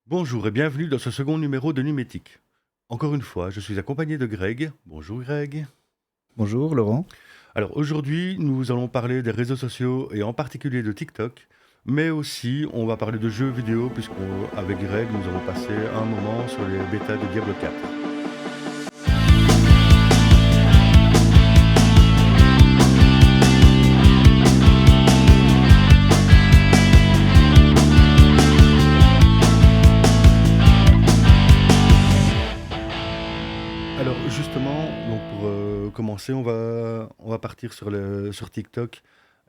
Bonjour et bienvenue dans ce second numéro de Numétique. Encore une fois, je suis accompagné de Greg. Bonjour Greg. Bonjour Laurent. Alors aujourd'hui, nous allons parler des réseaux sociaux et en particulier de TikTok, mais aussi on va parler de jeux vidéo puisqu'avec Greg, nous avons passé un moment sur les bêtas de Diablo 4. Alors justement, donc pour commencer, on va partir sur TikTok.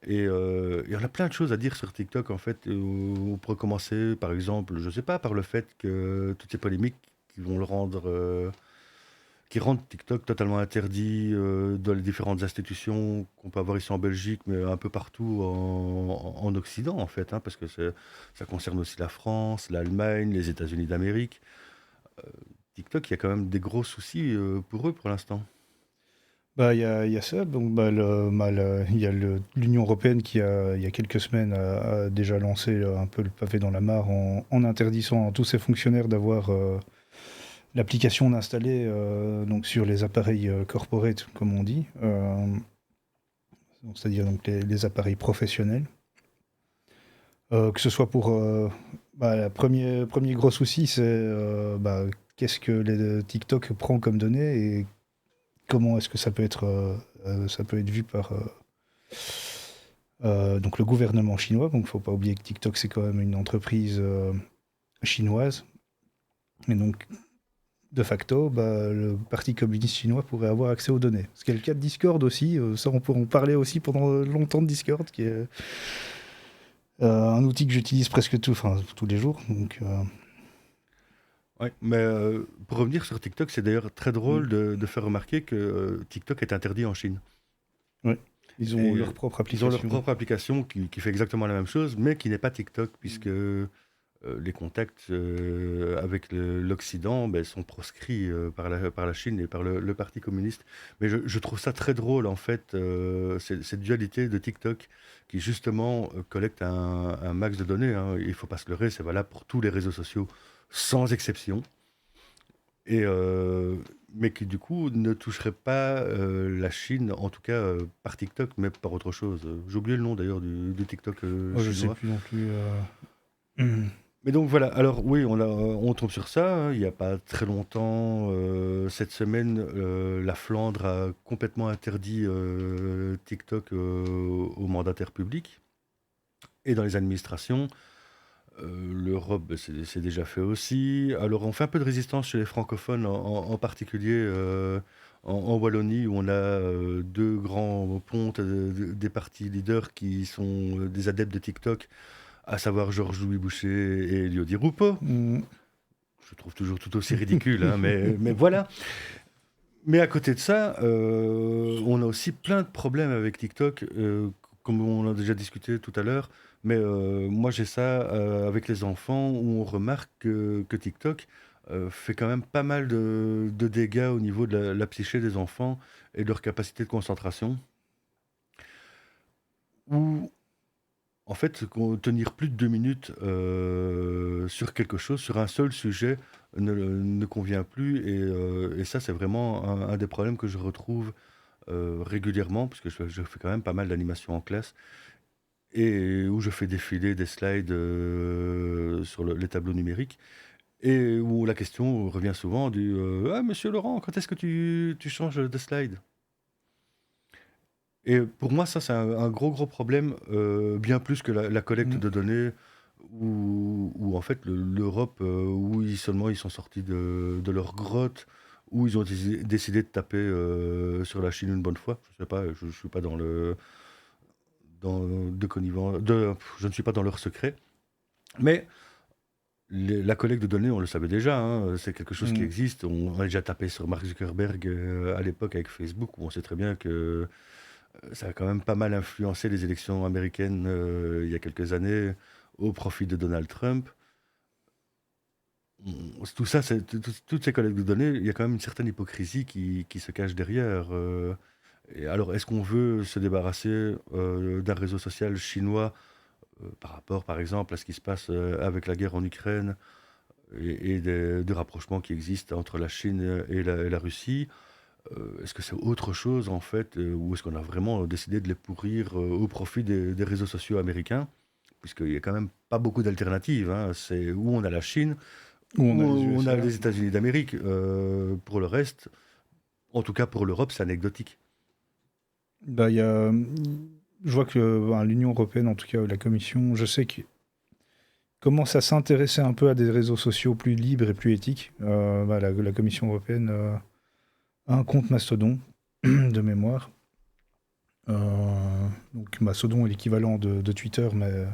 Et il y en a plein de choses à dire sur TikTok en fait. On pourrait commencer par exemple, je sais pas, par le fait que toutes ces polémiques qui vont le rendre, qui rendent TikTok totalement interdit dans les différentes institutions qu'on peut avoir ici en Belgique, mais un peu partout en Occident en fait, hein, parce que ça concerne aussi la France, l'Allemagne, les États-Unis d'Amérique. TikTok, il y a quand même des gros soucis pour eux pour l'instant. Il y a ça. Donc, il y a l'Union européenne qui, il y a quelques semaines, a déjà lancé un peu le pavé dans la mare en interdisant à tous ses fonctionnaires d'avoir l'application installée donc sur les appareils corporate, comme on dit, c'est-à-dire donc les appareils professionnels. Que ce soit pour le premier gros souci, c'est qu'est-ce que TikTok prend comme données et comment est-ce que ça peut être vu par donc le gouvernement chinois. Donc, il ne faut pas oublier que TikTok, c'est quand même une entreprise chinoise. Et donc, de facto, le Parti communiste chinois pourrait avoir accès aux données. Ce qui est le cas de Discord aussi. Ça, on peut en parler aussi pendant longtemps de Discord, qui est un outil que j'utilise presque tous les jours. Donc, Ouais, mais pour revenir sur TikTok, c'est d'ailleurs très mm, drôle de faire remarquer que TikTok est interdit en Chine. ouais. Ils Et ont leur propre ils ont leur application. propre application qui fait exactement la même chose, mais qui n'est pas TikTok, puisque les contacts avec l'Occident ben, sont proscrits par la Chine et par le Parti communiste. Mais je trouve ça très drôle, en fait, cette dualité de TikTok qui, justement, collecte un max de données, hein. Il ne faut pas se leurrer, c'est valable pour tous les réseaux sociaux, sans exception. Et, mais qui, du coup, ne toucherait pas la Chine, en tout cas par TikTok, mais par autre chose. J'ai oublié le nom, d'ailleurs, du TikTok Moi, je sais chinois. plus non plus. Mm. Mais donc voilà, alors oui, on tombe sur ça, hein. Il n'y a pas très longtemps, cette semaine, la Flandre a complètement interdit TikTok aux mandataires publics et dans les administrations. L'Europe, ben, c'est déjà fait aussi. Alors on fait un peu de résistance chez les francophones, en particulier en Wallonie, où on a deux grands pontes des partis leaders qui sont des adeptes de TikTok, à savoir Georges-Louis Boucher et Elio Di Rupo. Mm. Je trouve toujours tout aussi ridicule, hein, mais voilà. Mais à côté de ça, on a aussi plein de problèmes avec TikTok, comme on a déjà discuté tout à l'heure. Mais moi, j'ai ça avec les enfants, où on remarque que TikTok fait quand même pas mal de dégâts au niveau de la psyché des enfants et de leur capacité de concentration. Où en fait, tenir plus de 2 minutes sur quelque chose, sur un seul sujet, ne convient plus. Et ça, c'est vraiment un des problèmes que je retrouve régulièrement, parce que je fais quand même pas mal d'animations en classe, et où je fais défiler des slides sur les tableaux numériques, et où la question revient souvent du Ah, monsieur Laurent, quand est-ce que tu changes de slide? Et pour moi, ça, c'est un gros, gros problème, bien plus que la collecte Mm. de données, où en fait, l'Europe, où seulement ils sont sortis de leur grotte, où ils ont décidé de taper sur la Chine une bonne fois. Je sais pas, je ne suis pas de connivence, je ne suis pas dans leur secret. Mais la collecte de données, on le savait déjà, hein, c'est quelque chose qui Mm. existe. On a déjà tapé sur Mark Zuckerberg à l'époque avec Facebook, où on sait très bien que ça a quand même pas mal influencé les élections américaines il y a quelques années au profit de Donald Trump. Tout ça, toutes ces collectes de données, il y a quand même une certaine hypocrisie qui se cache derrière. Et alors, est-ce qu'on veut se débarrasser d'un réseau social chinois par rapport, par exemple, à ce qui se passe avec la guerre en Ukraine, et des rapprochements qui existent entre la Chine et la Russie. Est-ce que c'est autre chose en fait, ou est-ce qu'on a vraiment décidé de les pourrir au profit des réseaux sociaux américains? Puisqu'il y a quand même pas beaucoup d'alternatives, hein. C'est où on a la Chine, Où on où a les on a USA. les États-Unis d'Amérique. Pour le reste, en tout cas pour l'Europe, c'est anecdotique. Bah, je vois que l'Union européenne, en tout cas la Commission, je sais qu'ils commence à s'intéresser un peu à des réseaux sociaux plus libres et plus éthiques. La Commission européenne a un compte Mastodon de mémoire. Donc Mastodon est l'équivalent de Twitter, mais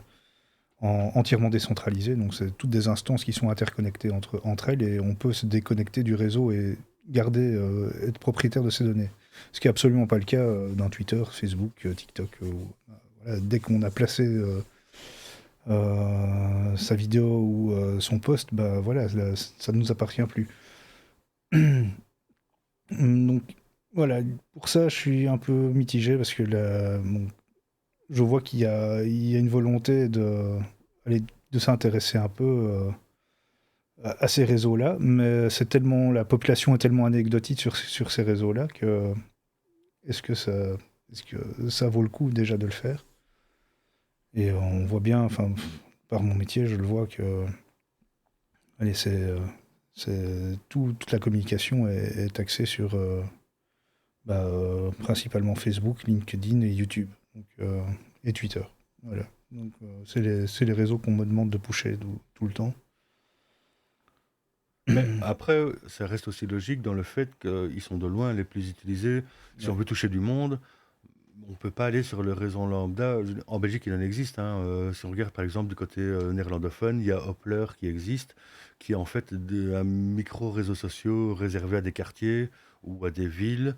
entièrement décentralisé. Donc c'est toutes des instances qui sont interconnectées entre elles et on peut se déconnecter du réseau et garder, être propriétaire de ces données. Ce qui n'est absolument pas le cas d'un Twitter, Facebook, TikTok. Voilà, dès qu'on a placé sa vidéo ou son post, bah voilà, ça ne nous appartient plus. Donc voilà, pour ça je suis un peu mitigé parce que je vois qu'il y a une volonté de s'intéresser un peu à ces réseaux-là, mais la population est tellement anecdotique sur ces réseaux-là que est-ce que ça, est-ce que ça vaut le coup déjà de le faire? Et on voit bien, enfin, par mon métier, je le vois que, allez, toute la communication est axée sur principalement Facebook, LinkedIn et YouTube, donc, et Twitter. Voilà. Donc, c'est les réseaux qu'on me demande de pusher tout le temps. Mais après, ça reste aussi logique dans le fait qu'ils sont de loin les plus utilisés. Si on Ouais. veut toucher du monde, on peut pas aller sur le réseau lambda. En Belgique, il en existe, hein. Si on regarde par exemple du côté néerlandophone, il y a Hoppler qui existe, qui est en fait un micro-réseau social réservé à des quartiers ou à des villes.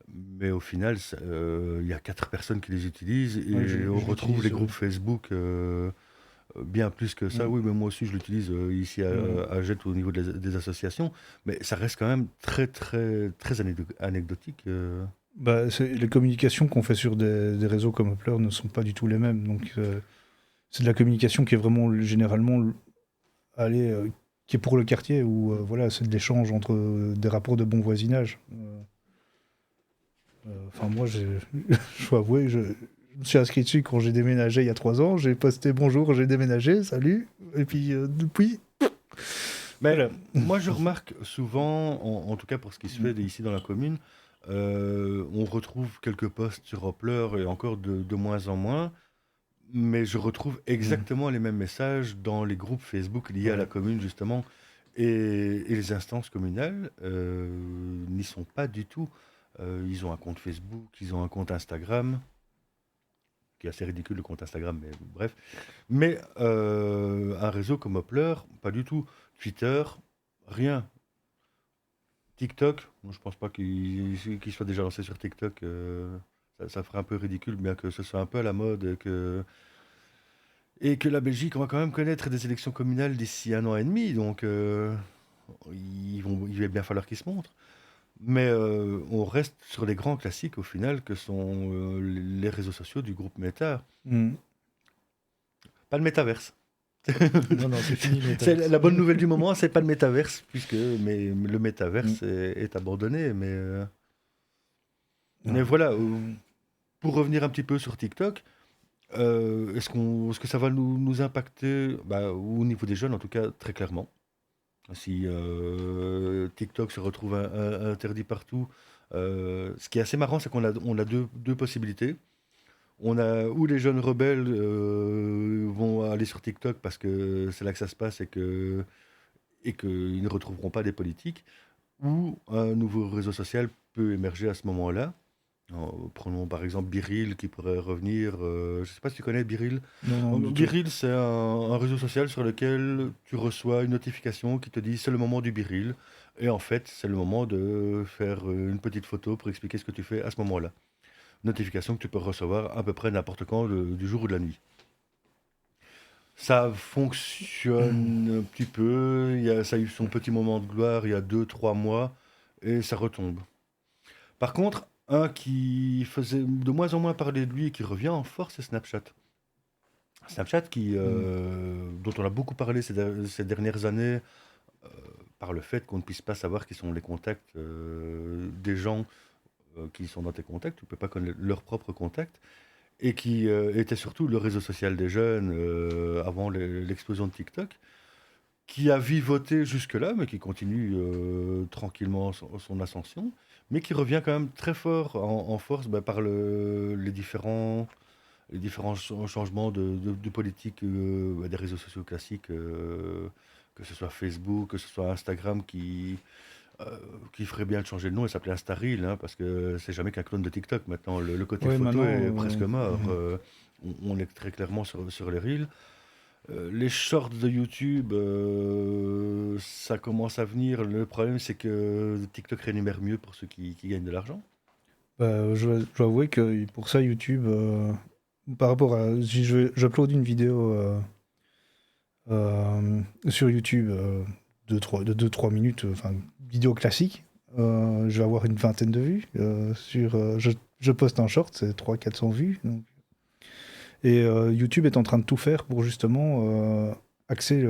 Mais au final, il y a 4 personnes qui les utilisent Ouais, et on je retrouve les l'utilise. groupes Facebook bien plus que ça. Mm. Oui, mais moi aussi, je l'utilise ici Mm. à Jette au niveau des associations. Mais ça reste quand même très, très, très anecdotique. Les communications qu'on fait sur des réseaux comme Upler ne sont pas du tout les mêmes. Donc, c'est de la communication qui est vraiment généralement allez, qui est pour le quartier, où voilà, c'est de l'échange entre des rapports de bon voisinage. Enfin, moi, je dois avouer, je me suis inscrit dessus quand j'ai déménagé il y a 3 ans. J'ai posté bonjour, j'ai déménagé, salut. Et puis, depuis, Mais voilà. moi, je remarque souvent, en tout cas pour ce qui se fait ici dans la commune, on retrouve quelques posts sur Hoppler et encore de moins en moins. Mais je retrouve Mm. exactement les mêmes messages dans les groupes Facebook liés à la Ouais. commune, justement. Et les instances communales n'y sont pas du tout. Ils ont un compte Facebook, ils ont un compte Instagram, qui est assez ridicule le compte Instagram, mais bref. Mais un réseau comme Hoppler, pas du tout. Twitter, rien. TikTok, moi, je pense pas qu'il soit déjà lancé sur TikTok. Ça ferait un peu ridicule, bien que ce soit un peu à la mode, et que la Belgique, on va quand même connaître des élections communales d'ici 1 an et demi, donc il va bien falloir qu'ils se montrent. Mais on reste sur les grands classiques au final, que sont les réseaux sociaux du groupe Meta. Mm. Pas le métaverse. Non, non, c'est fini le C'est métaverse. la bonne nouvelle du moment, c'est pas le métaverse, mais le Mm. métaverse est abandonné. Mais Ouais. voilà, pour revenir un petit peu sur TikTok, est-ce que ça va nous impacter, bah, au niveau des jeunes en tout cas, très clairement. Si TikTok se retrouve interdit partout, ce qui est assez marrant, c'est qu'on a deux possibilités. On a où les jeunes rebelles vont aller sur TikTok parce que c'est là que ça se passe et qu'ils ne retrouveront pas des politiques, ou un nouveau réseau social peut émerger à ce moment-là. Prenons par exemple Biril qui pourrait revenir. Je ne sais pas si tu connais Biril. Non, non, du tout. Biril, c'est un réseau social sur lequel tu reçois une notification qui te dit c'est le moment du Biril. Et en fait, c'est le moment de faire une petite photo pour expliquer ce que tu fais à ce moment-là. Notification que tu peux recevoir à peu près n'importe quand du jour ou de la nuit. Ça fonctionne un petit peu. Ça a eu son petit moment de gloire il y a 2, 3 mois et ça retombe. Par contre, un qui faisait de moins en moins parler de lui et qui revient en force, c'est Snapchat. Snapchat Mm. dont on a beaucoup parlé ces dernières années, par le fait qu'on ne puisse pas savoir qui sont les contacts des gens qui sont dans tes contacts, tu ne peux pas connaître leurs propres contacts, et qui était surtout le réseau social des jeunes avant l'explosion de TikTok, qui a vivoté jusque-là, mais qui continue tranquillement son ascension, mais qui revient quand même très fort en force par les différents changements de politique des réseaux sociaux classiques, que ce soit Facebook, que ce soit Instagram, euh, qui ferait bien de changer de nom et s'appeler Instareel, hein, parce que c'est jamais qu'un clone de TikTok maintenant. Le côté Oui, photo maintenant. est presque mort. On est très clairement sur les reels. Les shorts de YouTube, ça commence à venir. Le problème, c'est que TikTok rémunère mieux pour ceux qui gagnent de l'argent. Je dois avouer que pour ça, YouTube, par rapport à. Si j'upload une vidéo sur YouTube de 2-3 minutes, enfin, vidéo classique, je vais avoir une vingtaine de vues. Je poste un short, c'est 300-400 vues. Donc. Et YouTube est en train de tout faire pour justement axer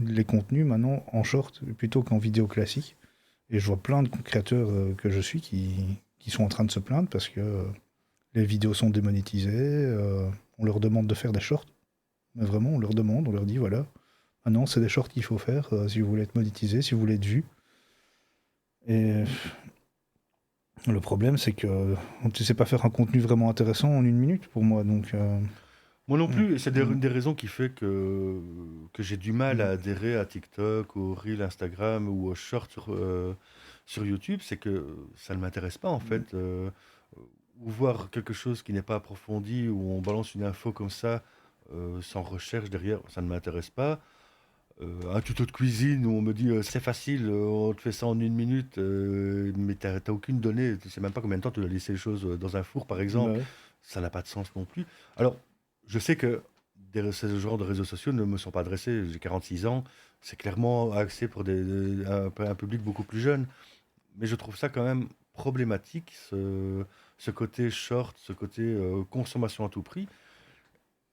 les contenus maintenant en short plutôt qu'en vidéo classique. Et je vois plein de créateurs que je suis qui sont en train de se plaindre parce que les vidéos sont démonétisées, on leur demande de faire des shorts. Mais vraiment, on leur demande, on leur dit voilà, maintenant c'est des shorts qu'il faut faire si vous voulez être monétisé, si vous voulez être vu. Et le problème, c'est que on ne sait pas faire un contenu vraiment intéressant en une minute pour moi. Donc, Moi non plus, et c'est mm, une des raisons qui fait que j'ai du mal à mm, adhérer à TikTok, aux Reels Instagram ou aux Shorts sur YouTube, c'est que ça ne m'intéresse pas en fait. Ou voir quelque chose qui n'est pas approfondi, où on balance une info comme ça, sans recherche derrière, ça ne m'intéresse pas. Un tuto de cuisine où on me dit c'est facile, on te fait ça en une minute, mais t'as aucune donnée, tu sais même pas combien de temps tu dois laisser les choses dans un four par bah exemple, ouais. ça n'a pas de sens non plus. Alors, je sais que ce genre de réseaux sociaux ne me sont pas adressés, j'ai 46 ans, c'est clairement axé pour un public beaucoup plus jeune, mais je trouve ça quand même problématique, ce côté short, ce côté consommation à tout prix.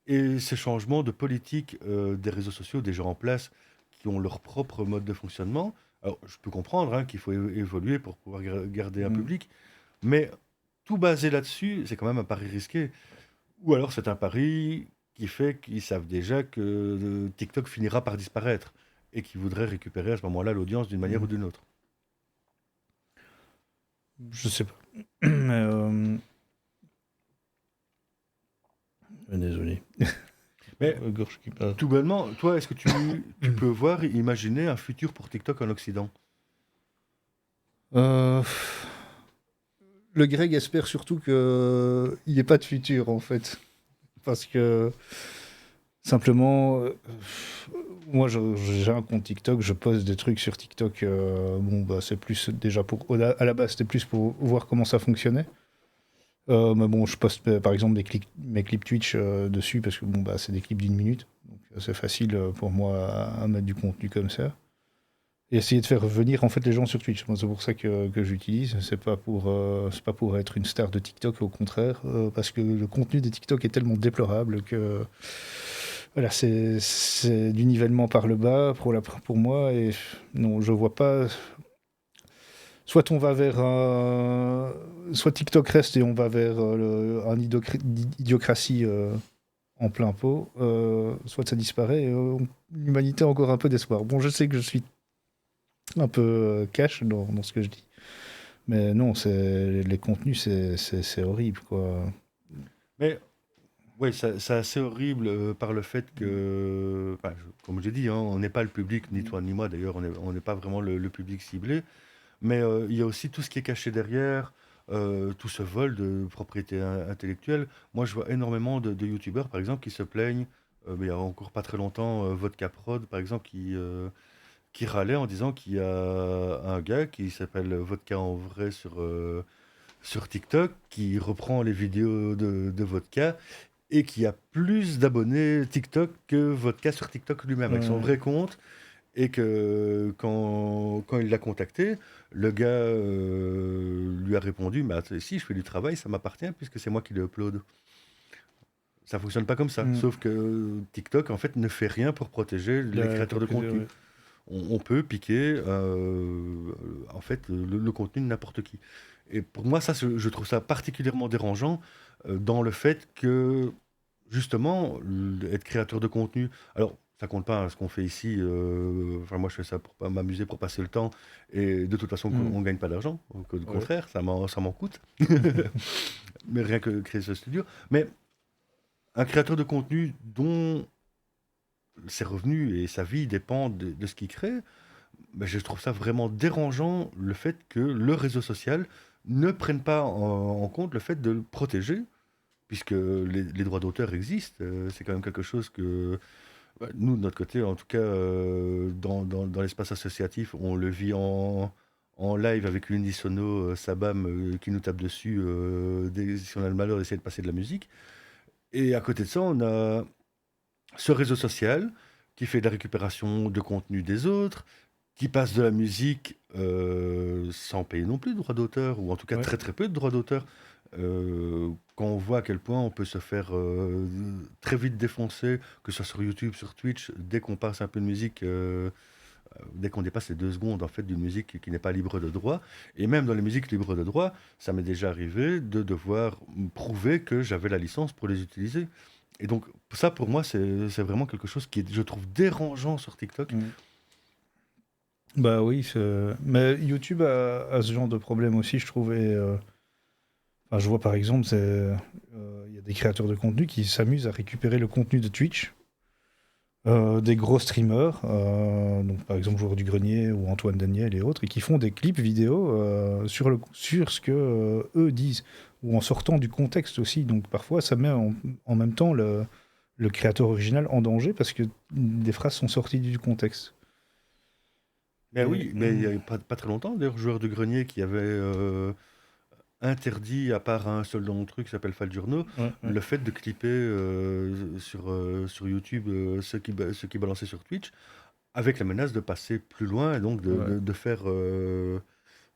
Et ces changements de politique des réseaux sociaux, des gens en place qui ont leur propre mode de fonctionnement, alors je peux comprendre hein, qu'il faut évoluer pour pouvoir garder un Mm. public, mais tout basé là-dessus, c'est quand même un pari risqué. Ou alors c'est un pari qui fait qu'ils savent déjà que TikTok finira par disparaître et qu'ils voudraient récupérer à ce moment-là l'audience d'une manière ou Mm. d'une autre. Je sais pas. Mais, désolé. Mais Gorge qui parle. tout bonnement, toi, est-ce que tu peux voir, imaginer un futur pour TikTok en Occident? Euh, le Greg espère surtout qu'il n'y ait pas de futur en fait. Parce que simplement, moi j'ai un compte TikTok, je poste des trucs sur TikTok. Bon, bah, c'est plus déjà pour. À la base, c'était plus pour voir comment ça fonctionnait. Mais bon, je poste par exemple mes clips Twitch dessus parce que bon, bah, c'est des clips d'une minute. Donc c'est facile pour moi à mettre du contenu comme ça. Et essayer de faire revenir en fait les gens sur Twitch. Moi, c'est pour ça que j'utilise. C'est pas pour être une star de TikTok, au contraire, parce que le contenu des TikTok est tellement déplorable que voilà, c'est du nivellement par le bas pour moi. Et non, je vois pas. Soit on va vers soit TikTok reste et on va vers idiocratie en plein pot, soit ça disparaît et l'humanité a encore un peu d'espoir. Bon, je sais que je suis un peu cash dans ce que je dis. Mais non, les contenus, c'est horrible, quoi. Mais oui, c'est assez horrible par le fait que, enfin, comme j'ai dit, hein, on n'est pas le public, ni toi ni moi d'ailleurs, on n'est pas vraiment le public ciblé, mais il y a aussi tout ce qui est caché derrière, tout ce vol de propriété intellectuelle. Moi, je vois énormément de youtubeurs, par exemple, qui se plaignent, mais il y a encore pas très longtemps, Vodka Prod, par exemple, qui râlait en disant qu'il y a un gars qui s'appelle Vodka en vrai sur TikTok, qui reprend les vidéos de Vodka et qui a plus d'abonnés TikTok que Vodka sur TikTok lui-même, avec son Ouais. vrai compte. Et que quand il l'a contacté, le gars lui a répondu, mais attends, si je fais du travail, ça m'appartient puisque c'est moi qui le upload. Ça fonctionne pas comme ça. Mm. Sauf que TikTok, en fait, ne fait rien pour protéger les créateurs de contenu. Ouais. On peut piquer en fait le contenu de n'importe qui. Et pour moi, ça, je trouve ça particulièrement dérangeant dans le fait que, justement, être créateur de contenu, alors ça compte pas hein, ce qu'on fait ici, enfin moi je fais ça pour pas m'amuser, pour passer le temps, et de toute façon Mm. on ne gagne pas d'argent, au Ouais. contraire, ça m'en coûte, mais rien que créer ce studio. Mais un créateur de contenu dont ses revenus et sa vie dépendent de ce qu'il crée, ben, je trouve ça vraiment dérangeant le fait que le réseau social ne prenne pas en compte le fait de le protéger, puisque les droits d'auteur existent. C'est quand même quelque chose que bah, nous, de notre côté, en tout cas, dans l'espace associatif, on le vit en live avec l'unisono Sabam qui nous tape dessus si on a le malheur d'essayer de passer de la musique. Et à côté de ça, on a ce réseau social qui fait de la récupération de contenu des autres, qui passe de la musique sans payer non plus de droits d'auteur, ou en tout cas Ouais. très très peu de droits d'auteur. Quand on voit à quel point on peut se faire très vite défoncer, que ce soit sur YouTube, sur Twitch, dès qu'on passe un peu de musique, dès qu'on dépasse les 2 secondes en fait d'une musique qui n'est pas libre de droit, et même dans les musiques libres de droit, ça m'est déjà arrivé de devoir prouver que j'avais la licence pour les utiliser. Et donc ça pour moi c'est vraiment quelque chose qui est, je trouve, dérangeant sur TikTok. Mm. Bah oui, mais YouTube a ce genre de problème aussi, je trouve. Enfin, je vois par exemple, il y a des créateurs de contenu qui s'amusent à récupérer le contenu de Twitch, des gros streamers, donc par exemple Joueur du Grenier ou Antoine Daniel et autres, et qui font des clips vidéo sur ce que eux disent, ou en sortant du contexte aussi. Donc parfois, ça met en même temps le créateur original en danger parce que des phrases sont sorties du contexte. Ben Et, oui, mais il n'y a pas très longtemps, d'ailleurs, Joueur du Grenier qui avait interdit, à part un seul dans mon truc qui s'appelle Faljourno, ouais, ouais. le fait de clipper sur YouTube ceux qui balançaient sur Twitch, avec la menace de passer plus loin et donc Ouais. de faire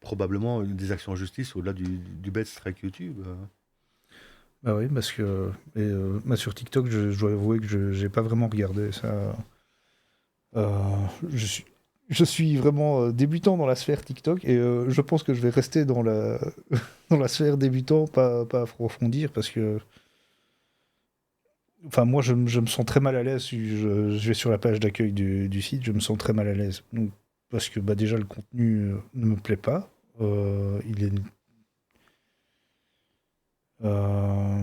probablement des actions en justice au-delà du bête strike YouTube. Bah oui, parce que bah sur TikTok, je dois avouer que je j'ai pas vraiment regardé ça. Je suis, je suis vraiment débutant dans la sphère TikTok et je pense que je vais rester dans dans la sphère débutant, pas approfondir parce que, enfin, moi, je me sens très mal à l'aise si je vais sur la page d'accueil du site, je me sens très mal à l'aise. Donc, parce que bah, déjà, le contenu ne me plaît pas. Il est. euh,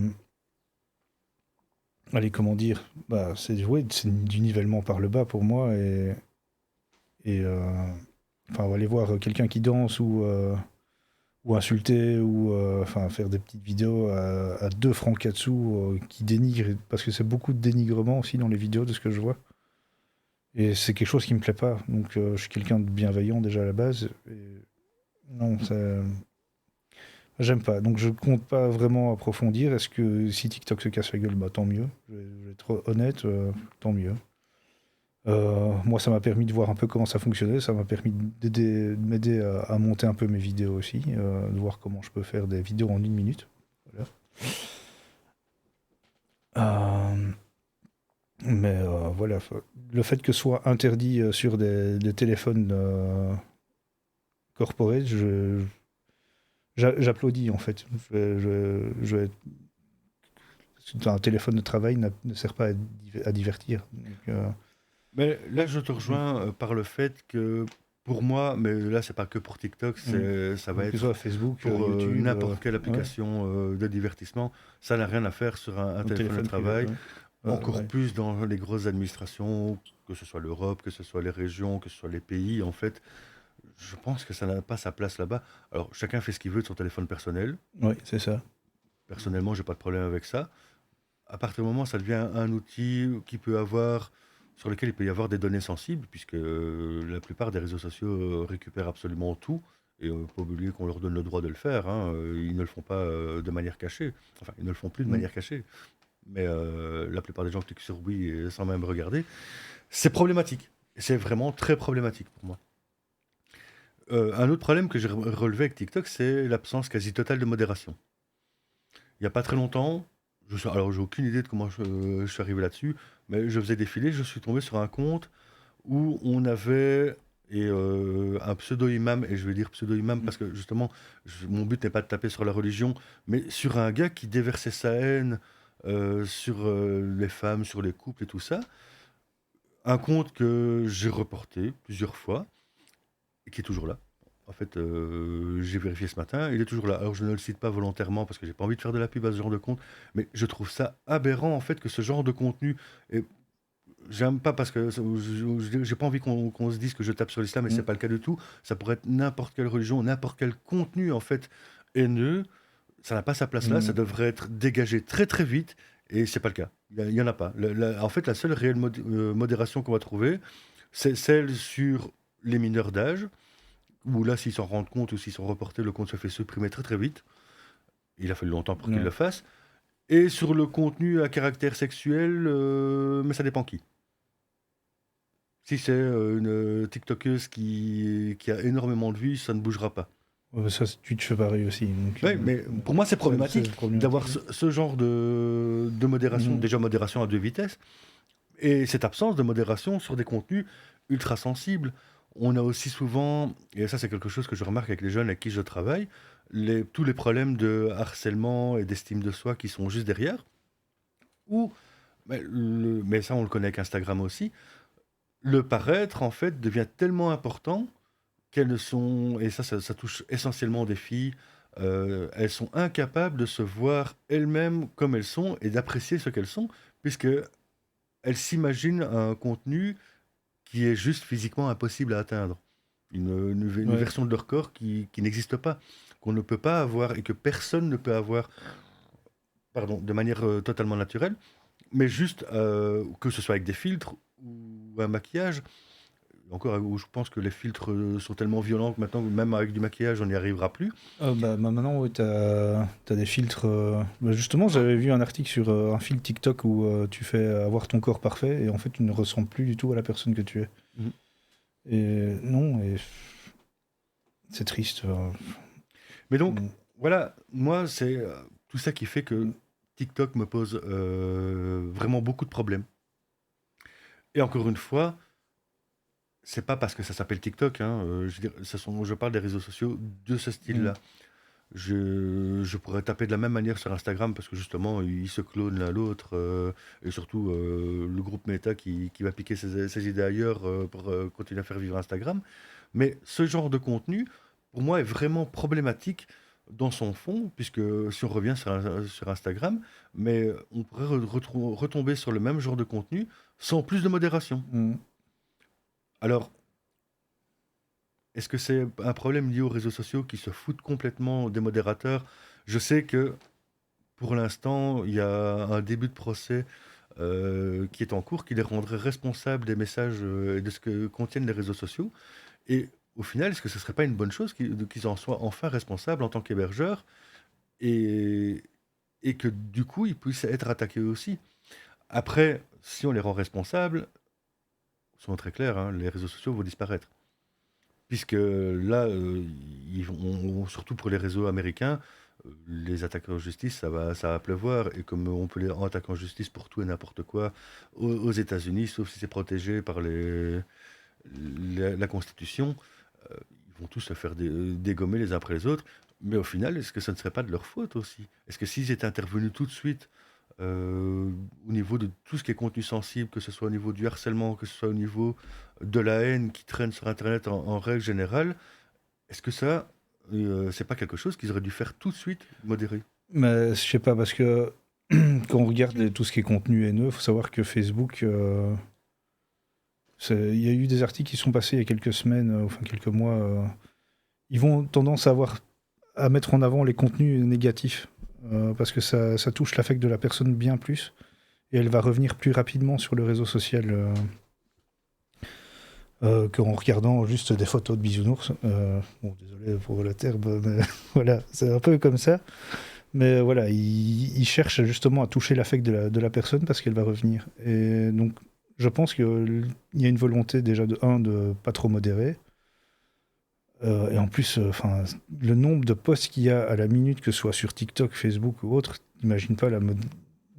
Allez, comment dire? Bah, c'est ouais, c'est du nivellement par le bas pour moi et enfin, on va aller voir quelqu'un qui danse ou insulter ou enfin faire des petites vidéos à 2 francs 4 sous qui dénigrent parce que c'est beaucoup de dénigrement aussi dans les vidéos de ce que je vois et c'est quelque chose qui me plaît pas donc je suis quelqu'un de bienveillant déjà à la base et non ça j'aime pas donc je compte pas vraiment approfondir est-ce que si TikTok se casse la gueule bah tant mieux je vais être honnête tant mieux. Moi, ça m'a permis de voir un peu comment ça fonctionnait. Ça m'a permis de m'aider à monter un peu mes vidéos aussi, de voir comment je peux faire des vidéos en 1 minute. Voilà. Euh, mais voilà, le fait que ce soit interdit sur des téléphones corporate, j'applaudis en fait. Un téléphone de travail ne sert pas à divertir. Donc, Mais là, je te rejoins par le fait que, pour moi, mais là, c'est pas que pour TikTok, ça va que ce soit être Facebook, pour YouTube, n'importe quelle ouais, application de divertissement. Ça n'a rien à faire sur un un téléphone de téléphone privé. travail, Ouais. encore Ouais. plus dans les grosses administrations, que ce soit l'Europe, que ce soit les régions, que ce soit les pays. En fait, je pense que ça n'a pas sa place là-bas. Alors, chacun fait ce qu'il veut de son téléphone personnel. Oui, c'est ça. Personnellement, j'ai pas de problème avec ça. À partir du moment où ça devient un outil qui peut avoir, sur lequel il peut y avoir des données sensibles, puisque la plupart des réseaux sociaux récupèrent absolument tout, et il ne faut pas oublier qu'on leur donne le droit de le faire, hein, ils ne le font pas de manière cachée, enfin ils ne le font plus de Mm. manière cachée, mais la plupart des gens cliquent sur oui sans même regarder, c'est problématique, c'est vraiment très problématique pour moi. Un autre problème que j'ai relevé avec TikTok, c'est l'absence quasi totale de modération. Il n'y a pas très longtemps, alors j'ai aucune idée de comment je suis arrivé là-dessus, mais je faisais défiler, je suis tombé sur un compte où on avait un pseudo-imam, et je vais dire pseudo-imam parce que justement, mon but n'est pas de taper sur la religion, mais sur un gars qui déversait sa haine sur les femmes, sur les couples et tout ça. Un compte que j'ai reporté plusieurs fois, et qui est toujours là. En fait, j'ai vérifié ce matin, il est toujours là. Alors je ne le cite pas volontairement parce que j'ai pas envie de faire de la pub à ce genre de compte, mais je trouve ça aberrant en fait que ce genre de contenu. Et j'aime pas parce que j'ai pas envie qu'on se dise que je tape sur l'islam, et c'est pas le cas du tout. Ça pourrait être n'importe quelle religion, n'importe quel contenu en fait haineux. Ça n'a pas sa place là. Ça devrait être dégagé très très vite, et c'est pas le cas. Il y en a pas. En fait, la seule réelle modération qu'on va trouver, c'est celle sur les mineurs d'âge, où là, s'ils s'en rendent compte ou s'ils sont reportés, le compte se fait supprimer très très vite. Il a fallu longtemps pour qu'ils le fassent. Et sur le contenu à caractère sexuel, mais ça dépend qui. Si c'est une TikTokeuse qui a énormément de vues, ça ne bougera pas. Ça, Twitch fait pareil aussi. Oui, mais pour moi, c'est problématique d'avoir ce genre de modération. Déjà, modération à deux vitesses. Et cette absence de modération sur des contenus ultra sensibles. On a aussi souvent, et ça c'est quelque chose que je remarque avec les jeunes avec qui je travaille, tous les problèmes de harcèlement et d'estime de soi qui sont juste derrière. Mais ça on le connaît avec Instagram aussi, le paraître en fait devient tellement important qu'elles ne sont, et ça touche essentiellement des filles, elles sont incapables de se voir elles-mêmes comme elles sont et d'apprécier ce qu'elles sont, puisque elles s'imaginent un contenu qui est juste physiquement impossible à atteindre. Une version de leur corps qui n'existe pas, qu'on ne peut pas avoir et que personne ne peut avoir, pardon, de manière totalement naturelle, mais juste que ce soit avec des filtres ou un maquillage. Encore où je pense que les filtres sont tellement violents que maintenant, même avec du maquillage, on n'y arrivera plus. Maintenant, ouais, t'as des filtres. Justement, j'avais vu un article sur un filtre TikTok où tu fais avoir ton corps parfait et en fait, tu ne ressembles plus du tout à la personne que tu es. Et non, et c'est triste. Mais donc, voilà, moi, c'est tout ça qui fait que TikTok me pose vraiment beaucoup de problèmes. Et encore une fois, c'est pas parce que ça s'appelle TikTok, hein, je parle des réseaux sociaux de ce style-là. Je pourrais taper de la même manière sur Instagram parce que justement, ils se clonent l'un l'autre, et surtout le groupe Meta qui va piquer ses idées ailleurs pour continuer à faire vivre Instagram. Mais ce genre de contenu, pour moi, est vraiment problématique dans son fond, puisque si on revient sur Instagram, mais on pourrait retomber sur le même genre de contenu sans plus de modération. Alors, est-ce que c'est un problème lié aux réseaux sociaux qui se foutent complètement des modérateurs? Je sais que pour l'instant, il y a un début de procès qui est en cours, qui les rendrait responsables des messages et de ce que contiennent les réseaux sociaux. Et au final, est-ce que ce ne serait pas une bonne chose qu'ils en soient enfin responsables en tant qu'hébergeurs et que du coup, ils puissent être attaqués aussi? Après, si on les rend responsables, soyons très clairs, hein, les réseaux sociaux vont disparaître. Puisque là, surtout pour les réseaux américains, les attaques en justice, ça va pleuvoir. Et comme on peut les attaquer en justice pour tout et n'importe quoi aux États-Unis, sauf si c'est protégé par la Constitution, ils vont tous se faire dégommer les uns après les autres. Mais au final, est-ce que ça ne serait pas de leur faute aussi? Est-ce que s'ils étaient intervenus tout de suite au niveau de tout ce qui est contenu sensible, que ce soit au niveau du harcèlement, que ce soit au niveau de la haine qui traîne sur Internet en règle générale, est-ce que ça, c'est pas quelque chose qu'ils auraient dû faire tout de suite, modérer? Mais je sais pas, parce que quand on regarde tout ce qui est contenu haineux, il faut savoir que Facebook, il y a eu des articles qui sont passés il y a quelques semaines, enfin quelques mois, ils vont tendance à mettre en avant les contenus négatifs, parce que ça touche l'affect de la personne bien plus, et elle va revenir plus rapidement sur le réseau social qu'en regardant juste des photos de bisounours. Bon, désolé pour le terme, mais voilà, c'est un peu comme ça. Mais voilà, il cherche justement à toucher l'affect de la personne parce qu'elle va revenir. Et donc, je pense qu'il y a une volonté déjà de pas trop modérer. Et en plus, le nombre de posts qu'il y a à la minute, que ce soit sur TikTok, Facebook ou autre, t'imagines pas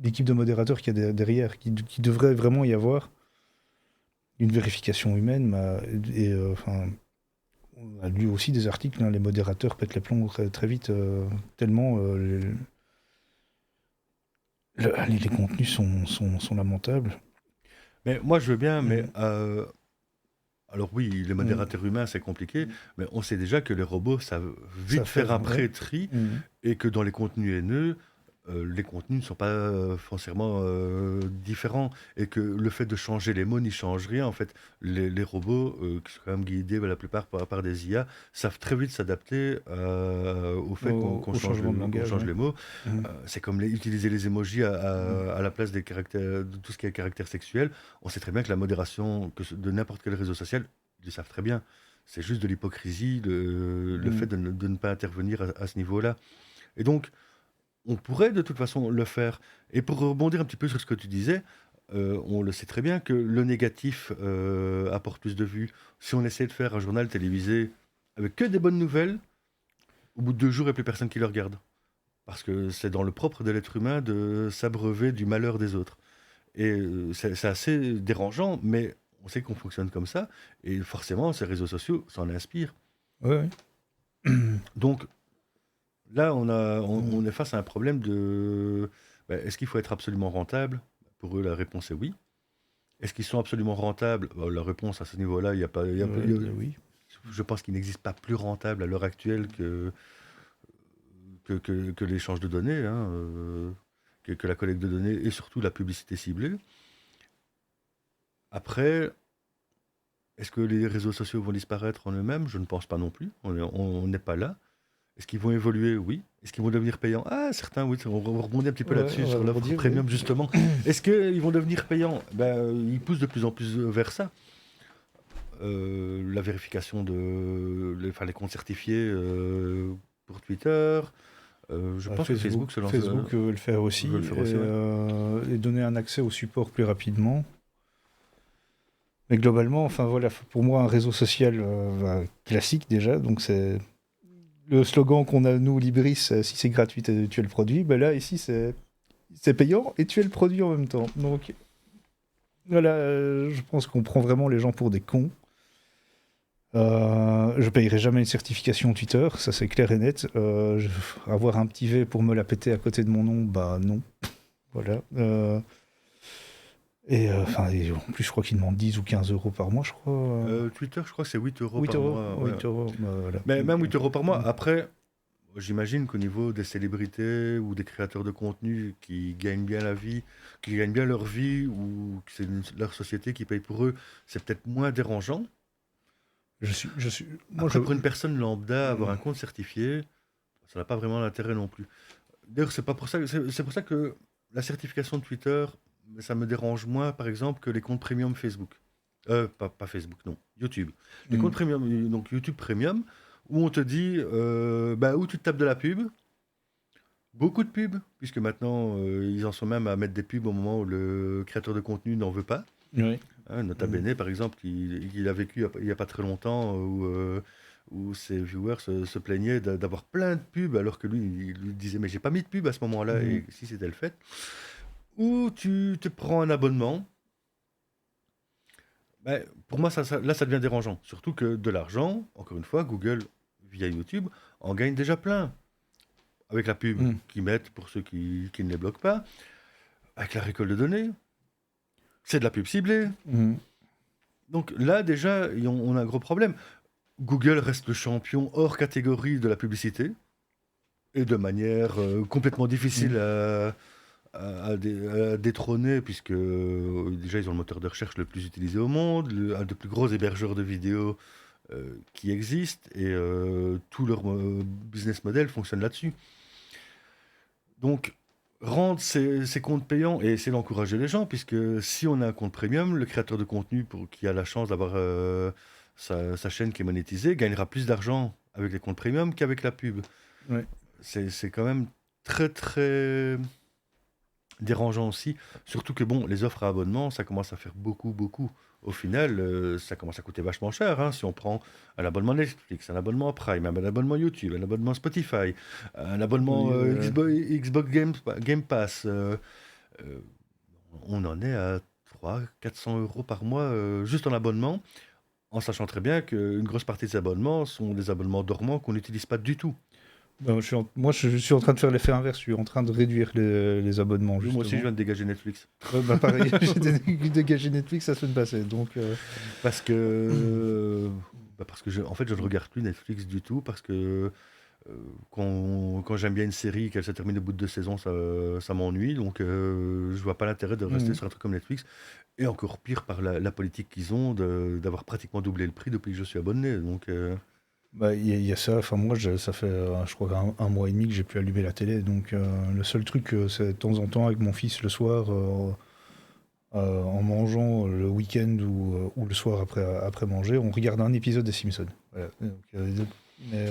l'équipe de modérateurs qu'il y a derrière, qui devrait vraiment y avoir. une vérification humaine. Enfin, on a lu aussi des articles, hein, les modérateurs pètent les plombs très, très vite, tellement les contenus sont lamentables. Mais moi, je veux bien, mais Mm. alors oui, les Mm. modérateurs humains, c'est compliqué, mais on sait déjà que les robots savent Ça vite fait, faire un ouais. pré-tri Mm. et que dans les contenus haineux, les contenus ne sont pas foncièrement différents et que le fait de changer les mots n'y change rien. En fait, les robots, qui sont quand même guidés la plupart par des IA, savent très vite s'adapter au fait Au changement de qu'on langage, change ouais. les mots. Mm. C'est comme utiliser les emojis Mm. à la place des caractères, de tout ce qui est caractère sexuel. On sait très bien que la modération de n'importe quel réseau social, ils le savent très bien. C'est juste de l'hypocrisie, le fait Mm. de ne pas intervenir à ce niveau-là. Et donc, on pourrait de toute façon le faire. Et pour rebondir un petit peu sur ce que tu disais, on le sait très bien que le négatif apporte plus de vues. Si on essaie de faire un journal télévisé avec que des bonnes nouvelles, au bout de 2 jours, il n'y a plus personne qui le regarde. Parce que c'est dans le propre de l'être humain de s'abreuver du malheur des autres. Et c'est assez dérangeant, mais on sait qu'on fonctionne comme ça. Et forcément, ces réseaux sociaux s'en inspirent. Ouais, ouais. Donc là, Mm. on est face à un problème de... est-ce qu'il faut être absolument rentable? Pour eux, la réponse est oui. Est-ce qu'ils sont absolument rentables? La réponse à ce niveau-là, il y a pas, Oui. je pense qu'il n'existe pas plus rentable à l'heure actuelle que l'échange de données, hein, que la collecte de données et surtout la publicité ciblée. Après, est-ce que les réseaux sociaux vont disparaître en eux-mêmes? Je ne pense pas non plus. On n'est pas là. Est-ce qu'ils vont évoluer? Oui. Est-ce qu'ils vont devenir payants? Ah, certains, oui. On rebondit un petit peu Ouais, là-dessus on va sur l'offre rebondir, oui. premium, justement. Est-ce qu'ils vont devenir payants? Ils poussent de plus en plus vers ça. La vérification les comptes certifiés pour Twitter. Je pense que Facebook se lance, Facebook veut le faire aussi, veut le faire aussi, ouais. et donner un accès au support plus rapidement. Mais globalement, enfin voilà, pour moi, un réseau social classique déjà, donc c'est le slogan qu'on a, nous, Libris, si c'est gratuit, tu es le produit. Ben là, ici, c'est payant et tu es le produit en même temps. Donc voilà, je pense qu'on prend vraiment les gens pour des cons. Je payerai jamais une certification Twitter, ça c'est clair et net. Avoir un petit V pour me la péter à côté de mon nom, bah non. Voilà. En plus, je crois qu'ils demandent 10 ou 15 euros par mois, je crois. Twitter, je crois que c'est 8 euros 8 par euros, mois. Ouais. 8 euros, bah, voilà. Mais Donc, même 8 euros par mois. mm. Après, j'imagine qu'au niveau des célébrités ou des créateurs de contenu qui gagnent bien la vie, qui gagnent bien leur vie, ou que c'est leur société qui paye pour eux, c'est peut-être moins dérangeant. Moi, Après, pour une personne lambda, avoir un Mm. compte certifié, ça n'a pas vraiment d'intérêt non plus. D'ailleurs, c'est pas pour ça, c'est pour ça que la certification de Twitter, ça me dérange moins, par exemple, que les comptes premium Facebook. Pas Facebook, non, YouTube. Les comptes Mm. premium, donc YouTube Premium, où on te dit, où tu te tapes de la pub, beaucoup de pubs, puisque maintenant, ils en sont même à mettre des pubs au moment où le créateur de contenu n'en veut pas. Oui. Hein, Nota Mm. Bene, par exemple, il a vécu il y a pas très longtemps où ses viewers se plaignaient d'avoir plein de pubs, alors que lui, il lui disait, mais j'ai pas mis de pub à ce moment-là, Mm. et si c'était le fait. Ou tu te prends un abonnement. Pour moi, là, ça devient dérangeant. Surtout que de l'argent, encore une fois, Google, via YouTube, en gagne déjà plein. Avec la pub Mm. qu'ils mettent pour ceux qui ne les bloquent pas. Avec la récolte de données. C'est de la pub ciblée. Mm. Donc là, déjà, on a un gros problème. Google reste le champion hors catégorie de la publicité. Et de manière complètement difficile Mm. à détrôner, puisque déjà ils ont le moteur de recherche le plus utilisé au monde, un des plus gros hébergeurs de vidéos qui existe, et tout leur business model fonctionne là-dessus. Donc, rendre ces comptes payants et essayer d'encourager les gens, puisque si on a un compte premium, le créateur de contenu qui a la chance d'avoir sa chaîne qui est monétisée gagnera plus d'argent avec les comptes premium qu'avec la pub. Ouais. C'est quand même très très dérangeant aussi, surtout que bon, les offres à abonnement, ça commence à faire beaucoup, beaucoup. Au final, ça commence à coûter vachement cher, hein, si on prend un abonnement Netflix, un abonnement Prime, un abonnement YouTube, un abonnement Spotify, un abonnement Oui, Xbox Game Pass. Euh, on en est à 400 € par mois juste en abonnement, en sachant très bien qu'une grosse partie de ces abonnements sont des abonnements dormants qu'on n'utilise pas du tout. Ben, moi, je suis en train de faire l'effet inverse. Je suis en train de réduire les abonnements, Moi aussi, je justement. viens de dégager Netflix. Ouais, bah, pareil, j'ai dégagé Netflix la semaine passée. Donc, Parce que, en fait, je ne regarde plus Netflix du tout, parce que quand j'aime bien une série et qu'elle se termine au bout de 2 saisons, ça m'ennuie. Donc, je vois pas l'intérêt de rester Mhm. sur un truc comme Netflix. Et encore pire par la politique qu'ils ont d'avoir pratiquement doublé le prix depuis que je suis abonné. Donc, bah, y a ça. Enfin, moi, ça fait, je crois, un mois et demi que j'ai pu allumer la télé. Donc, le seul truc, c'est de temps en temps avec mon fils le soir, en mangeant le week-end ou le soir après manger, on regarde un épisode des Simpsons. Voilà. Donc, mais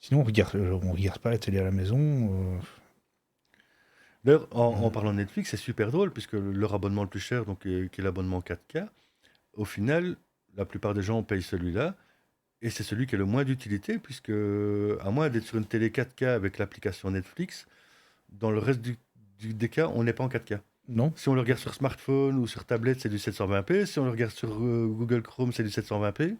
sinon, on regarde pas la télé à la maison. d'ailleurs, en Euh, parlant de Netflix, c'est super drôle, puisque leur abonnement le plus cher, donc, qui est l'abonnement 4K, au final, la plupart des gens payent celui-là. Et c'est celui qui a le moins d'utilité, puisque, à moins d'être sur une télé 4K avec l'application Netflix, dans le reste des cas, on n'est pas en 4K. non? Si on le regarde sur smartphone ou sur tablette, c'est du 720p. Si on le regarde sur Google Chrome, c'est du 720p.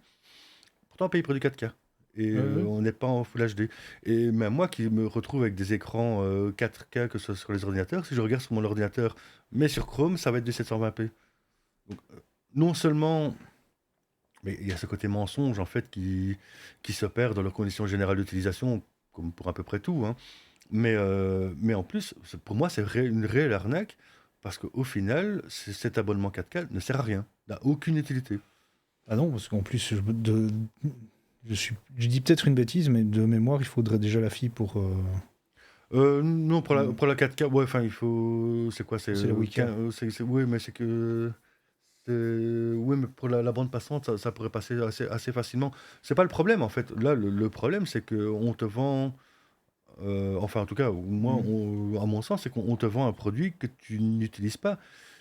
Pourtant, on paye pour du 4K. Et Ouais. on n'est pas en Full HD. Et même moi qui me retrouve avec des écrans 4K, que ce soit sur les ordinateurs, si je regarde sur mon ordinateur, mais sur Chrome, ça va être du 720p. Donc, non seulement, mais il y a ce côté mensonge en fait qui s'opère dans leurs conditions générales d'utilisation, comme pour à peu près tout, hein. Mais en plus, pour moi, c'est une réelle arnaque, parce qu'au final, cet abonnement 4K ne sert à rien, n'a aucune utilité. Ah non, parce qu'en plus, je dis peut-être une bêtise, mais de mémoire, il faudrait déjà la fille pour. Non, Mm. pour la 4K, ouais, enfin, il faut. C'est quoi? C'est la Wicca. Oui, mais c'est que. Oui, mais pour la bande passante, ça pourrait passer assez facilement. C'est pas le problème, en fait. Là, le problème, c'est qu'on te vend. Enfin, en tout cas, moi, Mm. à mon sens, c'est qu'on te vend un produit que tu n'utilises pas.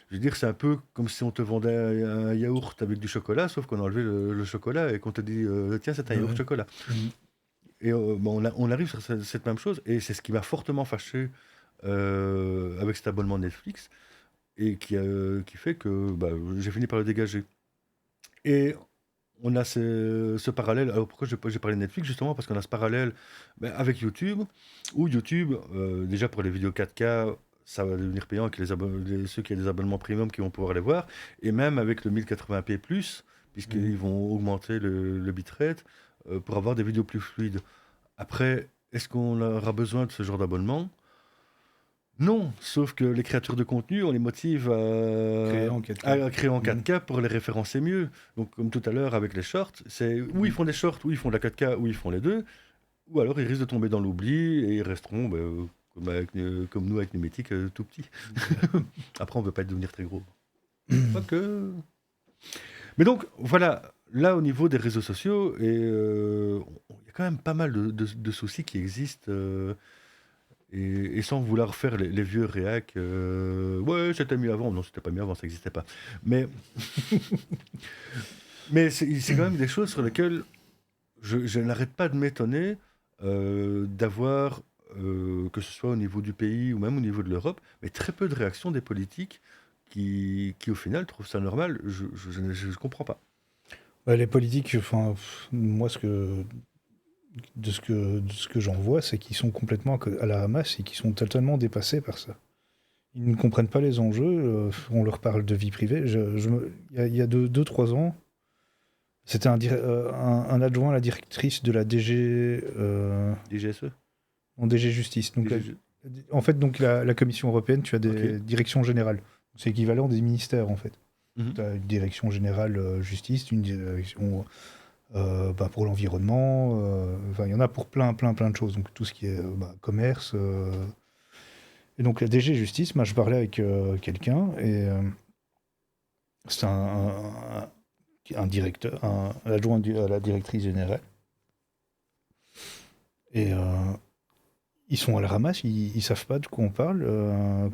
Je veux dire, c'est un peu comme si on te vendait un yaourt avec du chocolat, sauf qu'on a enlevé le chocolat et qu'on te dit, tiens, c'est un yaourt Ouais. chocolat. Mm. Et on arrive sur cette même chose, et c'est ce qui m'a fortement fâché avec cet abonnement Netflix, et qui fait que bah, j'ai fini par le dégager. Et on a ce parallèle. Alors pourquoi j'ai parlé de Netflix? Justement parce qu'on a ce parallèle, ben, avec YouTube, où YouTube, déjà pour les vidéos 4K, ça va devenir payant avec ceux qui ont des abonnements premium qui vont pouvoir les voir, et même avec le 1080p+, Mm. puisqu'ils vont augmenter le bitrate pour avoir des vidéos plus fluides. Après, est-ce qu'on aura besoin de ce genre d'abonnement? Non, sauf que les créateurs de contenu, on les motive Créé en 4K. à créer en Mm. 4K pour les référencer mieux. Donc, comme tout à l'heure avec les shorts, c'est où ils Mm. font des shorts, où ils font de la 4K, où ils font les deux, ou alors ils risquent de tomber dans l'oubli et ils resteront comme nous avec Numétique, tout petits. Après, on ne veut pas devenir très gros. Pas que. Mais donc, voilà, là au niveau des réseaux sociaux, et il y a quand même pas mal de soucis qui existent. Et sans vouloir faire les vieux réacs, ouais, c'était mieux avant. Non, c'était pas mieux avant, ça n'existait pas. Mais, mais c'est quand même des choses sur lesquelles je n'arrête pas de m'étonner d'avoir, que ce soit au niveau du pays ou même au niveau de l'Europe, mais très peu de réactions des politiques qui au final trouvent ça normal. Je comprends pas. Ouais, les politiques, enfin, moi, de ce que j'en vois, c'est qu'ils sont complètement à la ramasse et qu'ils sont totalement dépassés par ça. Ils ne comprennent pas les enjeux. On leur parle de vie privée. Il y a 2, 3 ans, c'était un adjoint à la directrice de la DG, DGSE? en DG Justice. Donc, DG... en fait, donc la Commission européenne, tu as Ok. des directions générales. C'est équivalent des ministères, en fait. Mhm. Tu as une direction générale justice, une direction pour l'environnement. Enfin, il y en a pour plein de choses. Donc, tout ce qui est commerce. Et donc, la DG Justice, moi, je parlais avec quelqu'un et c'est un directeur, un adjoint à la directrice générale. Et ils sont à la ramasse, ils savent pas de quoi on parle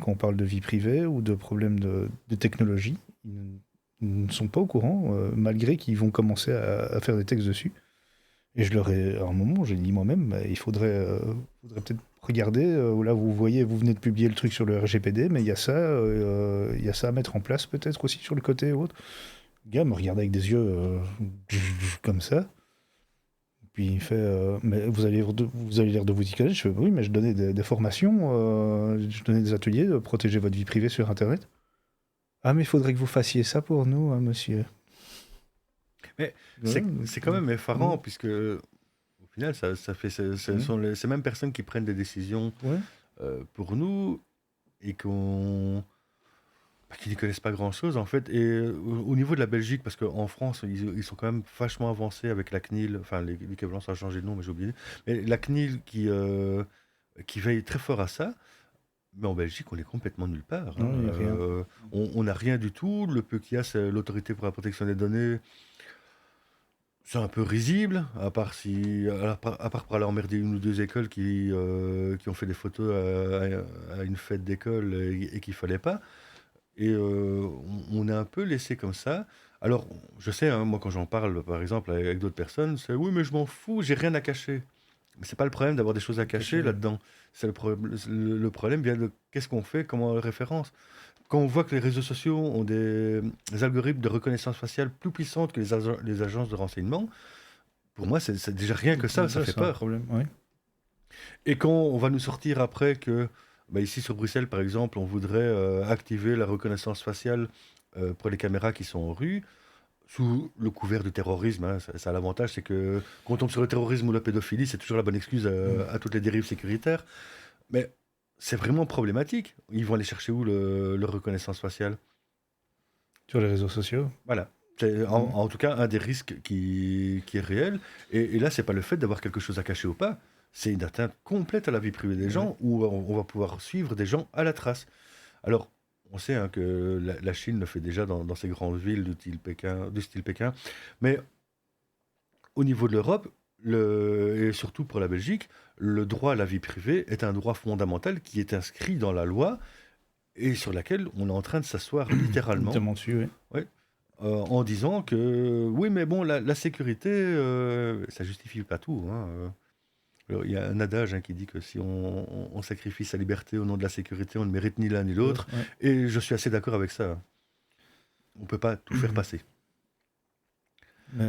quand on parle de vie privée ou de problèmes de technologie. Ils ne sont pas au courant, malgré qu'ils vont commencer à faire des textes dessus. Et je leur ai, à un moment, j'ai dit moi-même, bah, faudrait peut-être regarder, là vous voyez, vous venez de publier le truc sur le RGPD, mais il y a ça à mettre en place peut-être aussi sur le côté ou autre. Le gars me regarde avec des yeux comme ça. Puis il fait, mais vous avez l'air de vous y connaître. Je fais, oui, mais je donnais des formations, je donnais des ateliers de protéger votre vie privée sur Internet. Ah, mais il faudrait que vous fassiez ça pour nous, hein, monsieur. Mais Ouais, c'est quand même effarant, puisque au final, ça fait, ce sont ces mêmes personnes qui prennent des décisions ouais. pour nous et qui n'y connaissent pas grand-chose en fait. Et au niveau de la Belgique, parce qu'en France, ils sont quand même vachement avancés avec la CNIL, enfin l'équivalent, ça a changé de nom, mais j'ai oublié. Mais la CNIL qui veille très fort à ça. Mais en Belgique, on est complètement nulle part, hein. Non, il n'y a rien. On n'a rien du tout. Le peu qu'il y a, c'est l'autorité pour la protection des données. C'est un peu risible, à part pour aller emmerder une ou deux écoles qui ont fait des photos à une fête d'école et qu'il fallait pas. Et on est un peu laissé comme ça. Alors, je sais, hein, moi, quand j'en parle, par exemple, avec d'autres personnes, c'est oui, mais je m'en fous, j'ai rien à cacher. Mais c'est pas le problème d'avoir des choses à cacher là-dedans. C'est le problème vient de qu'est-ce qu'on fait, comment on le référence. Quand on voit que les réseaux sociaux ont des algorithmes de reconnaissance faciale plus puissantes que les agences de renseignement, pour moi, c'est déjà rien que ça fait c'est un peur. problème, ouais. Et quand on va nous sortir après que, bah, ici sur Bruxelles, par exemple, on voudrait activer la reconnaissance faciale pour les caméras qui sont en rue, sous le couvert du terrorisme, hein, ça a l'avantage, c'est que quand on tombe sur le terrorisme ou la pédophilie, c'est toujours la bonne excuse à toutes les dérives sécuritaires. Mais c'est vraiment problématique. Ils vont aller chercher où le reconnaissance faciale? Sur les réseaux sociaux. Voilà. C'est en tout cas un des risques qui est réel. Et là, c'est pas le fait d'avoir quelque chose à cacher ou pas. C'est une atteinte complète à la vie privée des gens où on va pouvoir suivre des gens à la trace. Alors, on sait hein, que la Chine le fait déjà dans ces grandes villes du style Pékin. Mais au niveau de l'Europe, et surtout pour la Belgique, le droit à la vie privée est un droit fondamental qui est inscrit dans la loi et sur laquelle on est en train de s'asseoir littéralement. Notamment dessus, oui. Ouais. En disant que oui, mais bon, la sécurité, ça justifie pas tout, hein. Alors, il y a un adage hein, qui dit que si on sacrifie sa liberté au nom de la sécurité, on ne mérite ni l'un ni l'autre. Ouais. Et je suis assez d'accord avec ça. On peut pas tout faire passer. Mais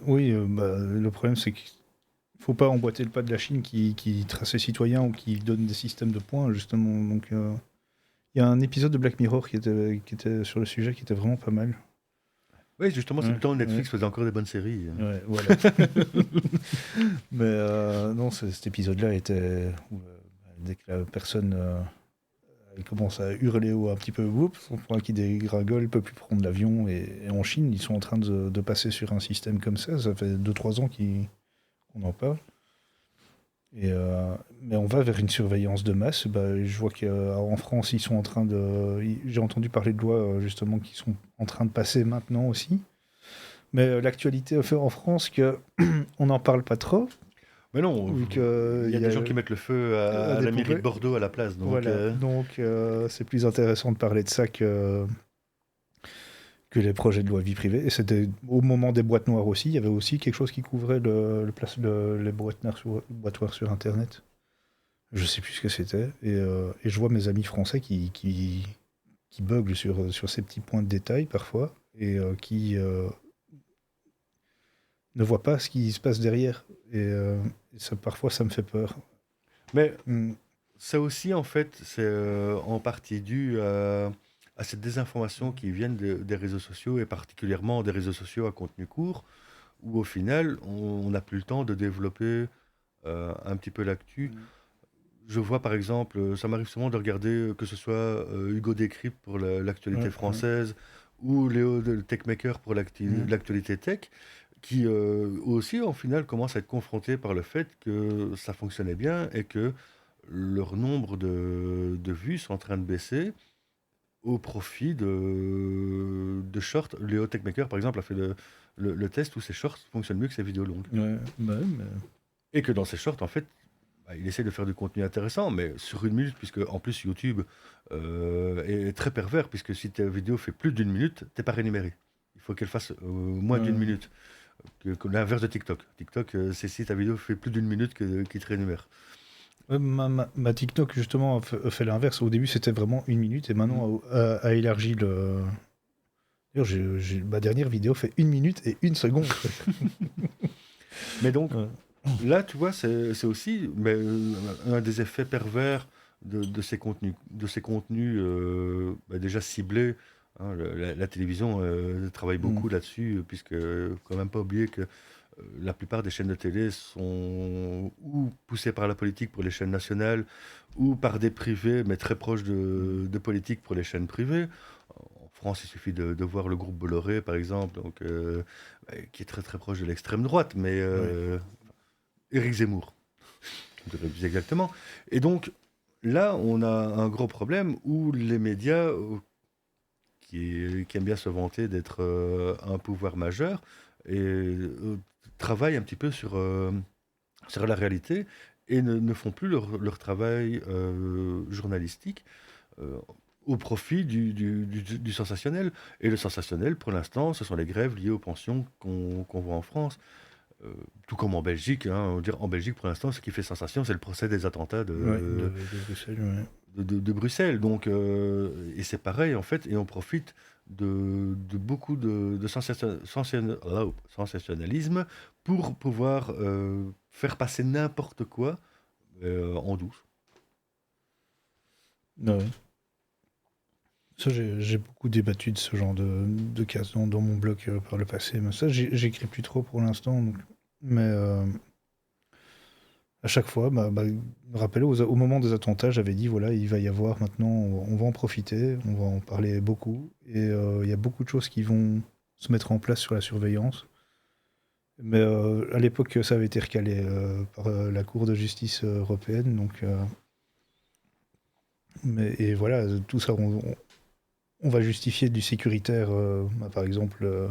oui, le problème, c'est qu'il faut pas emboîter le pas de la Chine qui trace ses citoyens ou qui donne des systèmes de points, justement. Donc, il y a un épisode de Black Mirror qui était sur le sujet qui était vraiment pas mal. Oui, justement, c'est le temps où Netflix faisait encore des bonnes séries. Ouais, voilà. Mais non, cet épisode-là était où, dès que la personne elle commence à hurler ou un petit peu, oups, son point qui dégringole, il peut plus prendre l'avion. Et en Chine, ils sont en train de passer sur un système comme ça. Ça fait 2-3 ans qu'on en parle. Mais on va vers une surveillance de masse. Bah, je vois qu'en France, ils sont en train de. J'ai entendu parler de lois justement qui sont en train de passer maintenant aussi. Mais l'actualité a fait en France qu'on n'en parle pas trop. Mais non, Vu que il y a des gens qui mettent le feu à la mairie de Bordeaux à la place. Donc, voilà. Donc c'est plus intéressant de parler de ça que les projets de loi vie privée. Et c'était au moment des boîtes noires aussi. Il y avait aussi quelque chose qui couvrait les boîtes noires sur Internet. Je sais plus ce que c'était. Et je vois mes amis français qui buglent sur ces petits points de détail parfois et qui ne voient pas ce qui se passe derrière. Et ça, parfois, ça me fait peur. Mais ça aussi, en fait, c'est en partie dû à cette désinformation qui viennent des réseaux sociaux et particulièrement des réseaux sociaux à contenu court, où au final, on n'a plus le temps de développer un petit peu l'actu. Je vois par exemple, ça m'arrive souvent de regarder que ce soit Hugo Décrypte pour l'actualité française ou Léo de Techmaker pour l'actualité tech, qui aussi au final commencent à être confrontés par le fait que ça fonctionnait bien et que leur nombre de vues sont en train de baisser au profit de shorts. Léo Techmaker par exemple a fait le test où ses shorts fonctionnent mieux que ses vidéos longues. Et que dans ses shorts en fait, il essaie de faire du contenu intéressant, mais sur 1 minute, puisque en plus YouTube est très pervers, puisque si ta vidéo fait plus d'1 minute, t'es pas rémunéré. Il faut qu'elle fasse moins d'1 minute. que l'inverse de TikTok. TikTok, c'est si ta vidéo fait plus d'une minute qu'il te rémunère. Ouais, ma TikTok, justement, fait l'inverse. Au début, c'était vraiment 1 minute, et maintenant, a élargi le. D'ailleurs, ma dernière vidéo fait 1 minute et 1 seconde. Mais donc, Ouais. là, tu vois, c'est aussi un des effets pervers de ces contenus déjà ciblés. Hein. La télévision travaille Mm. beaucoup là-dessus, puisque quand même pas oublier que la plupart des chaînes de télé sont ou poussées par la politique pour les chaînes nationales, ou par des privés, mais très proches de politique pour les chaînes privées. En France, il suffit de voir le groupe Bolloré, par exemple, donc, qui est très très proche de l'extrême droite, mais Ouais. Éric Zemmour, je dirais plus exactement. Et donc, là, on a un gros problème où les médias, qui aiment bien se vanter d'être un pouvoir majeur, travaillent un petit peu sur la réalité et ne font plus leur travail journalistique euh, au profit du sensationnel. Et le sensationnel, pour l'instant, ce sont les grèves liées aux pensions qu'on voit en France. Euh, Tout comme en Belgique, hein, on va dire, en Belgique, pour l'instant, ce qui fait sensation, c'est le procès des attentats Ouais, de Bruxelles, ouais. de Bruxelles. Donc, et c'est pareil, en fait, et on profite de beaucoup de sensationnalisme pour pouvoir faire passer n'importe quoi en douce. Ouais. Ça, j'ai beaucoup débattu de ce genre de cas dans mon blog par le passé. Mais ça, j'écris plus trop pour l'instant. Mais à chaque fois, me rappeler au moment des attentats, j'avais dit voilà, il va y avoir maintenant, on va en profiter, on va en parler beaucoup. Et il y a beaucoup de choses qui vont se mettre en place sur la surveillance. Mais à l'époque, ça avait été recalé par la Cour de justice européenne. Donc, et voilà, tout ça, on va justifier du sécuritaire, par exemple,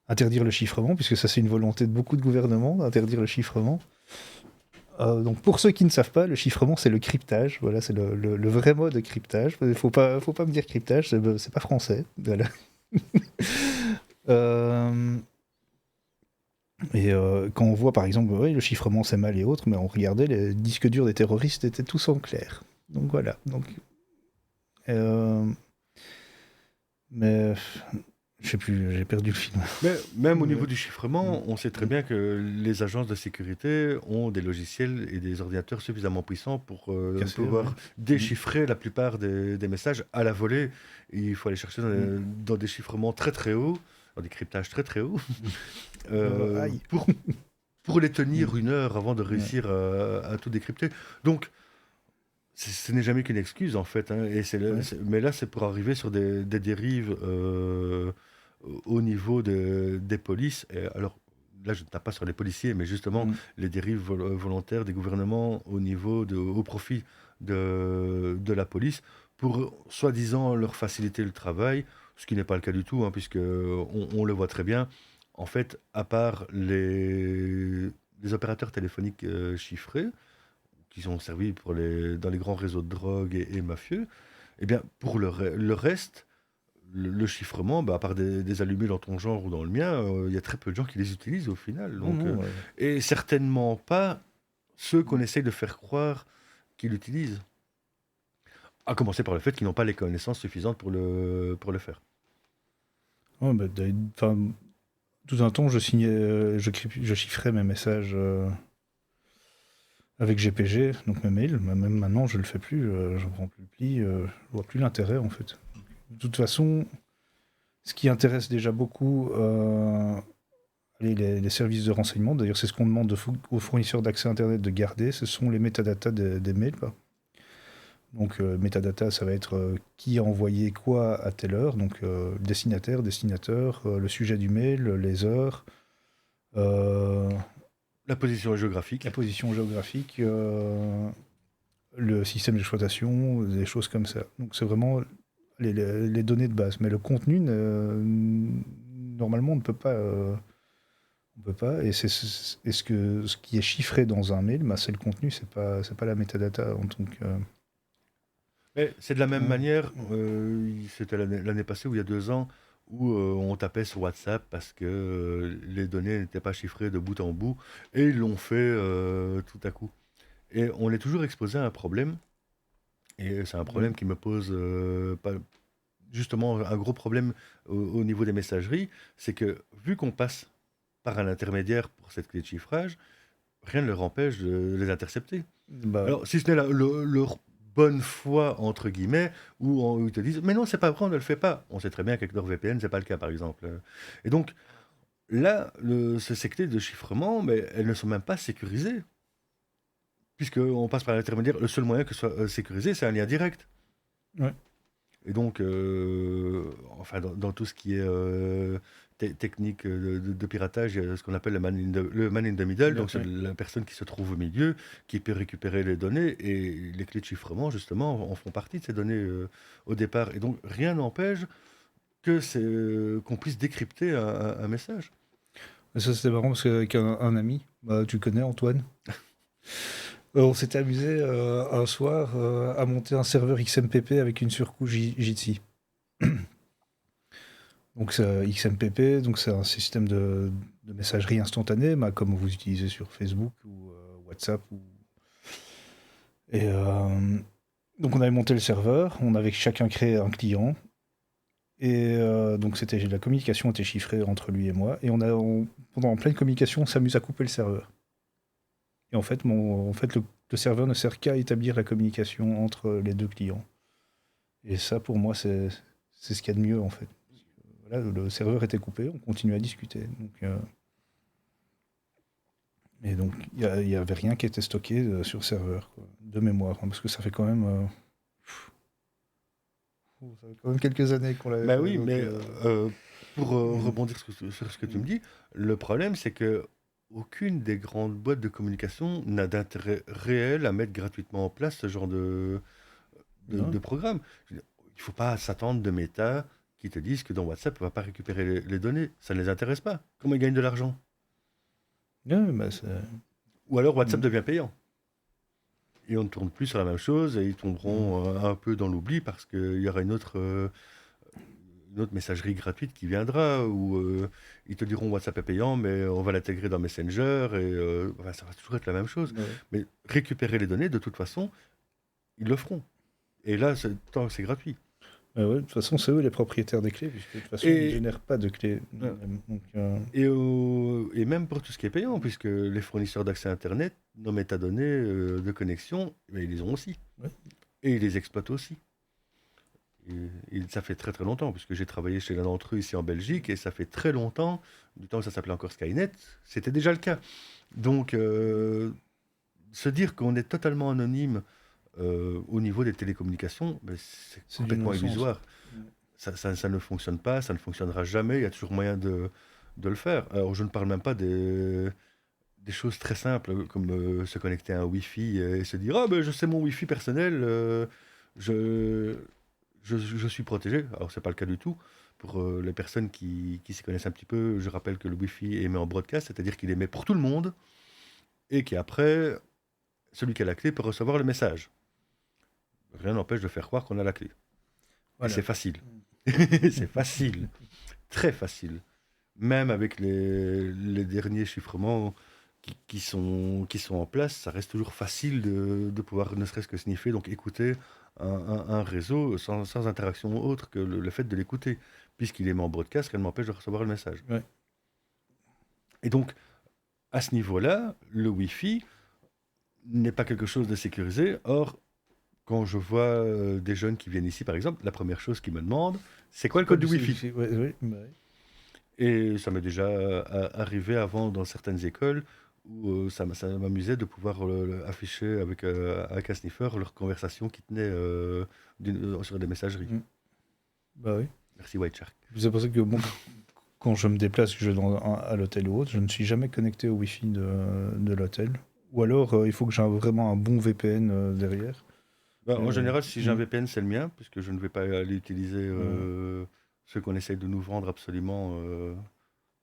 interdire le chiffrement, puisque ça c'est une volonté de beaucoup de gouvernements, d'interdire le chiffrement. Donc pour ceux qui ne savent pas, le chiffrement c'est le cryptage, voilà, c'est le vrai mot de cryptage. Faut pas me dire cryptage, c'est pas français. Voilà. Euh, et quand on voit par exemple, ouais, le chiffrement c'est mal et autres, mais on regardait les disques durs des terroristes étaient tous en clair. Donc voilà. Donc, euh, mais je sais plus, j'ai perdu le film. Mais même au niveau Ouais. du chiffrement, on sait très bien que les agences de sécurité ont des logiciels et des ordinateurs suffisamment puissants pour Cassé, ouais. pouvoir déchiffrer la plupart des messages à la volée. Et il faut aller chercher dans des chiffrements très très hauts, dans des cryptages très très hauts, euh, Aïe. pour, pour les tenir 1 heure avant de Ouais. réussir à tout décrypter. Donc, ce n'est jamais qu'une excuse en fait. Hein, et Ouais. mais là, c'est pour arriver sur des dérives au niveau des polices. Et alors, là, je ne tape pas sur les policiers, mais justement, Mm. les dérives volontaires des gouvernements au profit de la police pour soi-disant leur faciliter le travail, ce qui n'est pas le cas du tout, hein, puisque on le voit très bien. En fait, à part les opérateurs téléphoniques chiffrés, qui sont servis dans les grands réseaux de drogue et mafieux, eh bien, pour le reste, le chiffrement, à part des allumés dans ton genre ou dans le mien, il y a très peu de gens qui les utilisent au final. Non, Donc, non, et certainement pas ceux qu'on essaye de faire croire qu'ils l'utilisent. À commencer par le fait qu'ils n'ont pas les connaissances suffisantes pour le faire. ouais, enfin, tout un temps, je signais, je chiffrais mes messages avec GPG, donc mes mails. Mais même maintenant, je le fais plus. Je ne prends plus le pli. Je vois plus l'intérêt en fait. De toute façon, ce qui intéresse déjà beaucoup les services de renseignement, d'ailleurs, c'est ce qu'on demande aux fournisseurs d'accès Internet de garder, ce sont les métadatas des mails, quoi. Donc, métadata, ça va être qui a envoyé quoi à telle heure, donc destinataire, destinateur, le sujet du mail, les heures, euh, La position la géographique. position géographique, le système d'exploitation, des choses comme ça. Donc, c'est vraiment les données de base. Mais le contenu, normalement, on ne peut pas. On peut pas. Et ce qui est chiffré dans un mail, c'est le contenu, c'est pas la métadata en tant que. Mais c'est de la même Hein. manière, c'était l'année passée ou il y a 2 ans, où on tapait sur WhatsApp parce que les données n'étaient pas chiffrées de bout en bout, et ils l'ont fait tout à coup. Et on est toujours exposé à un problème, et c'est un Oui. problème qui me pose justement un gros problème au niveau des messageries, c'est que vu qu'on passe par un intermédiaire pour cette clé de chiffrage, rien ne leur empêche de les intercepter. Bah, Alors, si ce n'est leur bonne foi, entre guillemets, où ils te disent, mais non, c'est pas vrai, on ne le fait pas. On sait très bien qu'avec NordVPN, c'est pas le cas, par exemple. Et donc, là, ces clés de chiffrement, mais elles ne sont même pas sécurisées, puisqu'on passe par l'intermédiaire. Le seul moyen que ce soit sécurisé, c'est un lien direct. ouais. Et donc, enfin, dans tout ce qui est technique de piratage, il y a ce qu'on appelle le man in the middle, donc c'est Ouais. la personne qui se trouve au milieu, qui peut récupérer les données, et les clés de chiffrement, justement, en font partie de ces données au départ. Et donc, rien n'empêche qu'on puisse décrypter un message. Et ça, c'était marrant parce qu'avec un ami, bah, tu connais Antoine, on s'était amusé un soir à monter un serveur XMPP avec une surcouche Jitsi. Donc XMPP, donc c'est un système de messagerie instantanée, bah, comme vous utilisez sur Facebook ou WhatsApp. Et donc on avait monté le serveur, on avait chacun créé un client, et donc la communication était chiffrée entre lui et moi, et pendant en pleine communication, on s'amuse à couper le serveur. Et en fait, le serveur ne sert qu'à établir la communication entre les deux clients. Et ça, pour moi, c'est ce qu'il y a de mieux, en fait. Voilà, le serveur était coupé, on continuait à discuter. Et donc, il y avait rien qui était stocké sur le serveur, quoi, de mémoire, hein, parce que ça fait quand même, ça fait quand même quelques années qu'on l'avait Ben fait. oui, Donc, mais pour mm, rebondir sur ce que tu me mm. dis, le problème, c'est que aucune des grandes boîtes de communication n'a d'intérêt réel à mettre gratuitement en place ce genre de Non. programme. Je veux dire, il ne faut pas s'attendre de Meta qui te disent que dans WhatsApp, on ne va pas récupérer les données. Ça ne les intéresse pas. Comment ils gagnent de l'argent? Ouais, bah, Ou alors WhatsApp mm, devient payant. Et on ne tourne plus sur la même chose, et ils mm. tomberont un peu dans l'oubli parce qu'il y aura une autre messagerie gratuite qui viendra, où ils te diront WhatsApp est payant, mais on va l'intégrer dans Messenger, et enfin, ça va toujours être la même chose. Ouais. Mais récupérer les données, de toute façon, ils le feront. Et là, tant que c'est gratuit. Ouais, de toute façon, c'est eux les propriétaires des clés, puisque de toute façon, ils ne Et, génèrent pas de clés. euh, Donc, et même pour tout ce qui est payant, puisque les fournisseurs d'accès Internet, nos métadonnées de connexion, ben, ils les ont aussi. ouais. Et ils les exploitent aussi. Et ça fait très très longtemps, puisque j'ai travaillé chez l'un d'entre eux ici en Belgique, et ça fait très longtemps, du temps que ça s'appelait encore Skynet, c'était déjà le cas. Donc, se dire qu'on est totalement anonyme au niveau des télécommunications, ben, c'est C'est du complètement non-sens. illusoire. Ça ne fonctionne pas, ça ne fonctionnera jamais, il y a toujours moyen de le faire. Alors, je ne parle même pas des choses très simples, comme se connecter à un Wi-Fi et se dire, ah ben je sais mon Wi-Fi personnel, je, je suis protégé. Alors, c'est pas le cas du tout. Pour les personnes qui s'y connaissent un petit peu, je rappelle que le Wi-Fi émet en broadcast, c'est-à-dire qu'il émet pour tout le monde, et qu'après, celui qui a la clé peut recevoir le message. Rien n'empêche de faire croire qu'on a la clé. Et Voilà. c'est facile. C'est facile. Très facile. Même avec les derniers chiffrements qui sont en place, ça reste toujours facile de pouvoir ne serait-ce que sniffer, donc écouter un réseau sans interaction autre que le fait de l'écouter, puisqu'il est en broadcast, rien ne m'empêche de recevoir le message. Ouais. Et donc, à ce niveau-là, le Wi-Fi n'est pas quelque chose de sécurisé. Or, quand je vois des jeunes qui viennent ici, par exemple, la première chose qu'ils me demandent, c'est quoi C'est le quoi code du Wi-Fi? Ouais, ouais, bah ouais. Et ça m'est déjà arrivé avant dans certaines écoles où ça m'amusait de pouvoir afficher avec un sniffer leur conversation qui tenait sur des messageries. Mm. Bah oui. Merci White Shark. C'est pour ça que bon, quand je me déplace, que je vais à l'hôtel ou autre, je ne suis jamais connecté au Wi-Fi de l'hôtel. Ou alors, il faut que j'ai vraiment un bon VPN derrière. Ben, en général, si j'ai un Mm. VPN, c'est le mien, puisque je ne vais pas aller utiliser Ouais. ceux qu'on essaye de nous vendre absolument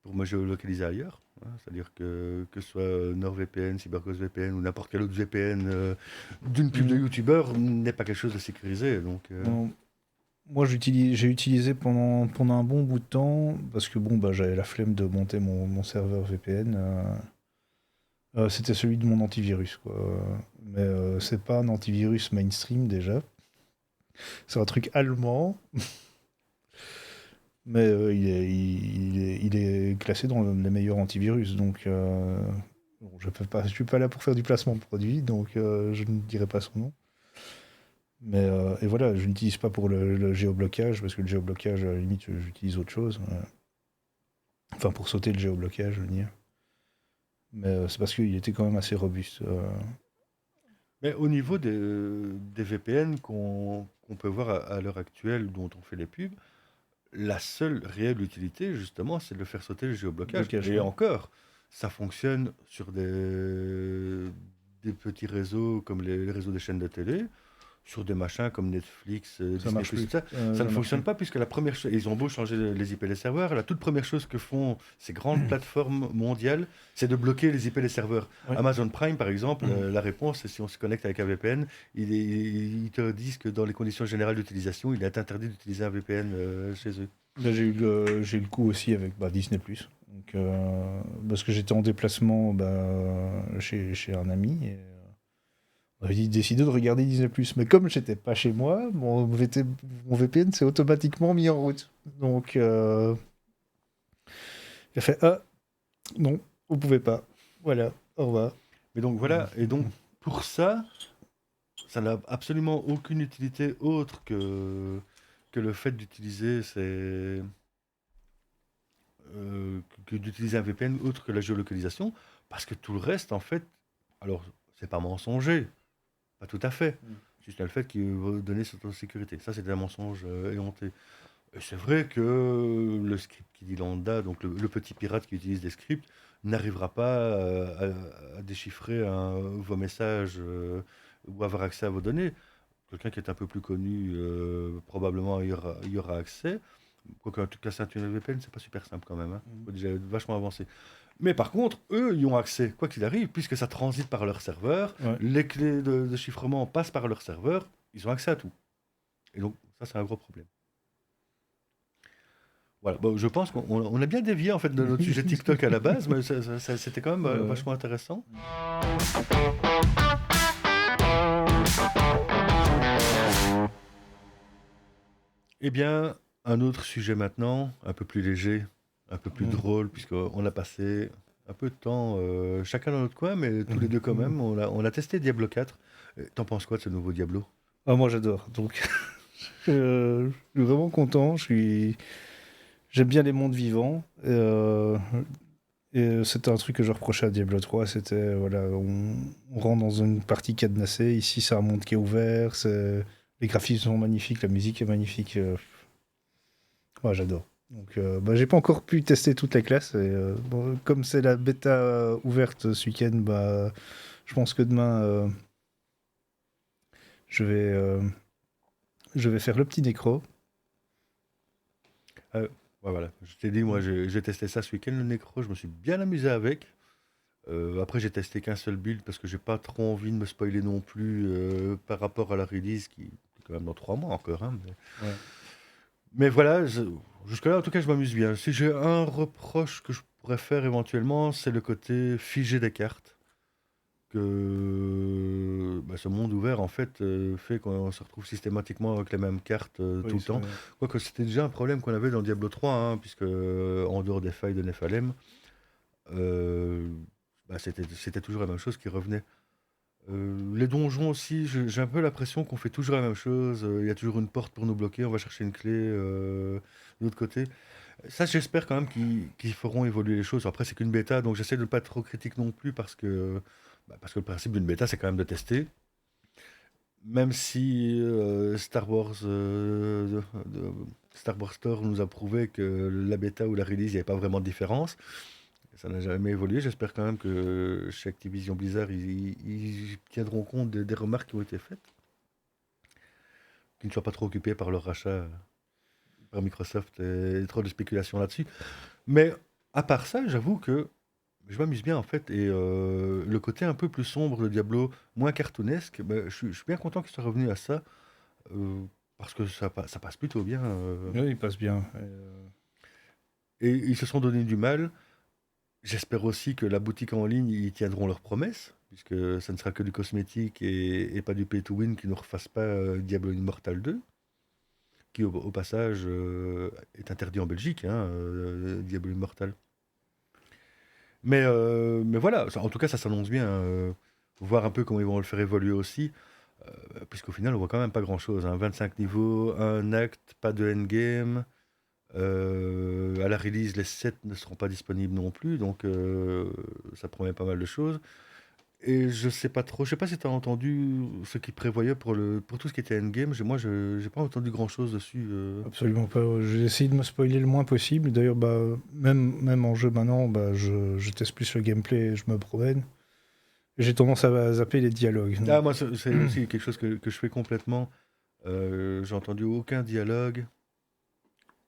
pour me géolocaliser ailleurs, hein. C'est-à-dire que ce soit NordVPN, CyberGhost VPN ou n'importe quel autre VPN d'une pub de Mm. youtubeur n'est pas quelque chose de sécurisé. Donc, Non. Moi, j'ai utilisé pendant un bon bout de temps, parce que bon, bah, j'avais la flemme de monter mon serveur VPN. C'était celui de mon antivirus, quoi. Mais c'est pas un antivirus mainstream déjà. C'est un truc allemand, mais il est classé dans les meilleurs antivirus. Donc, bon, je suis pas là pour faire du placement de produit, donc je ne dirai pas son nom. Mais et voilà, je n'utilise pas pour le géoblocage, parce que le géoblocage, à la limite, j'utilise autre chose. Enfin, pour sauter le géoblocage, je veux dire. Mais c'est parce qu'il était quand même assez robuste. Mais au niveau des VPN qu'on peut voir à l'heure actuelle, dont on fait les pubs, la seule réelle utilité, justement, c'est de le faire sauter le géoblocage. Blocage, Et ouais. encore, ça fonctionne sur des petits réseaux comme les réseaux des chaînes de télé, sur des machins comme Netflix, Ça Disney+, marche tout plus. ça. Ça ne Ça marche fonctionne plus. pas puisque la première chose, ils ont beau changer les IP des serveurs, la toute première chose que font ces grandes plateformes mondiales, c'est de bloquer les IP des serveurs. Ouais. Amazon Prime, par exemple, la réponse, c'est si on se connecte avec un VPN, ils te disent que dans les conditions générales d'utilisation, il est interdit d'utiliser un VPN chez eux. Là, j'ai eu le coup aussi avec Disney+. Donc, parce que j'étais en déplacement chez un ami. Et, on avait décidé de regarder Disney+. Mais comme j'étais pas chez moi, mon VPN s'est automatiquement mis en route. Donc, il a fait « Ah, non, vous pouvez pas. Voilà, au revoir. » Mais donc voilà, et donc pour ça, ça n'a absolument aucune utilité autre que le fait d'utiliser que d'utiliser un VPN autre que la géolocalisation, parce que tout le reste, en fait, alors c'est pas mensonger, pas tout à fait, juste le fait qu'il veut donner cette sécurité. Ça, c'est un mensonge éhonté. Et c'est vrai que le script qui dit lambda, donc le petit pirate qui utilise des scripts, n'arrivera pas à déchiffrer vos messages ou avoir accès à vos données. Quelqu'un qui est un peu plus connu, probablement y aura accès. Quoique, en tout cas, c'est un VPN, c'est pas super simple quand même. Hein. Faut déjà être vachement avancé. Mais par contre, eux, y ont accès, quoi qu'il arrive, puisque ça transite par leur serveur. Ouais. Les clés de chiffrement passent par leur serveur. Ils ont accès à tout. Et donc, ça, c'est un gros problème. Voilà. Bon, je pense qu'on a bien dévié en fait de notre sujet TikTok à la base, mais c'était quand même Ouais. vachement intéressant. Eh bien, un autre sujet maintenant, un peu plus léger, un peu plus drôle, puisqu'on a passé un peu de temps, chacun dans notre coin, mais tous les deux quand même. On a testé Diablo 4. T'en penses quoi de ce nouveau Diablo? Ah, moi, j'adore. Donc, je suis vraiment content. J'aime bien les mondes vivants. Et c'était un truc que je reprochais à Diablo 3, c'était, voilà, on rentre dans une partie cadenassée, ici c'est un monde qui est ouvert, les graphismes sont magnifiques, la musique est magnifique, ouais, j'adore. Donc j'ai pas encore pu tester toutes les classes, et bon, comme c'est la bêta ouverte ce week-end, je pense que demain je vais, euh, je vais faire le petit nécro. Ouais, voilà, je t'ai dit, moi j'ai testé ça ce week-end, le Necro, je me suis bien amusé avec. Après, j'ai testé qu'un seul build parce que j'ai pas trop envie de me spoiler non plus par rapport à la release qui est quand même dans 3 mois encore. Hein, Ouais. mais voilà, jusque-là, en tout cas, je m'amuse bien. Si j'ai un reproche que je pourrais faire éventuellement, c'est le côté figé des cartes. Que ce monde ouvert, en fait, fait qu'on se retrouve systématiquement avec les mêmes cartes tout Oui, le c'est temps. vrai. Quoique c'était déjà un problème qu'on avait dans Diablo 3, hein, puisque en dehors des failles de Nephalem, euh, c'était toujours la même chose qui revenait. Les donjons aussi, j'ai un peu l'impression qu'on fait toujours la même chose. Il y a toujours une porte pour nous bloquer, on va chercher une clé de l'autre côté. Ça, j'espère quand même qu'ils feront évoluer les choses. Après, c'est qu'une bêta, donc j'essaie de ne pas être trop critique non plus parce que le principe d'une bêta, c'est quand même de tester. Même si Star Wars Store nous a prouvé que la bêta ou la release, il n'y avait pas vraiment de différence. Ça n'a jamais évolué. J'espère quand même que chez Activision Blizzard, ils tiendront compte des remarques qui ont été faites, qu'ils ne soient pas trop occupés par leur rachat par Microsoft et trop de spéculation là-dessus. Mais à part ça, j'avoue que je m'amuse bien en fait. Et le côté un peu plus sombre de Diablo, moins cartoonesque, je suis bien content qu'il soit revenu à ça. Euh, parce que ça passe plutôt bien. Oui, il passe bien. Et ils se sont donné du mal. J'espère aussi que la boutique en ligne, ils tiendront leurs promesses, puisque ça ne sera que du cosmétique et pas du pay to win qui ne refasse pas Diablo Immortal 2, qui au passage est interdit en Belgique, hein, Diablo Immortal. Mais voilà, en tout cas, ça s'annonce bien. Voir un peu comment ils vont le faire évoluer aussi, puisqu'au final, on voit quand même pas grand-chose, hein. 25 niveaux, un acte, pas de endgame. À la release, les sets ne seront pas disponibles non plus, donc ça promet pas mal de choses. Et je sais pas trop, je sais pas si tu as entendu ce qu'ils prévoyaient pour tout ce qui était endgame. Moi, je j'ai pas entendu grand-chose dessus. Absolument pas. J'ai essayé de me spoiler le moins possible. D'ailleurs, bah, même en jeu maintenant, bah, je teste plus le gameplay et je me promène. J'ai tendance à zapper les dialogues. Ah, Donc, moi, c'est aussi quelque chose que je fais complètement. J'ai entendu aucun dialogue.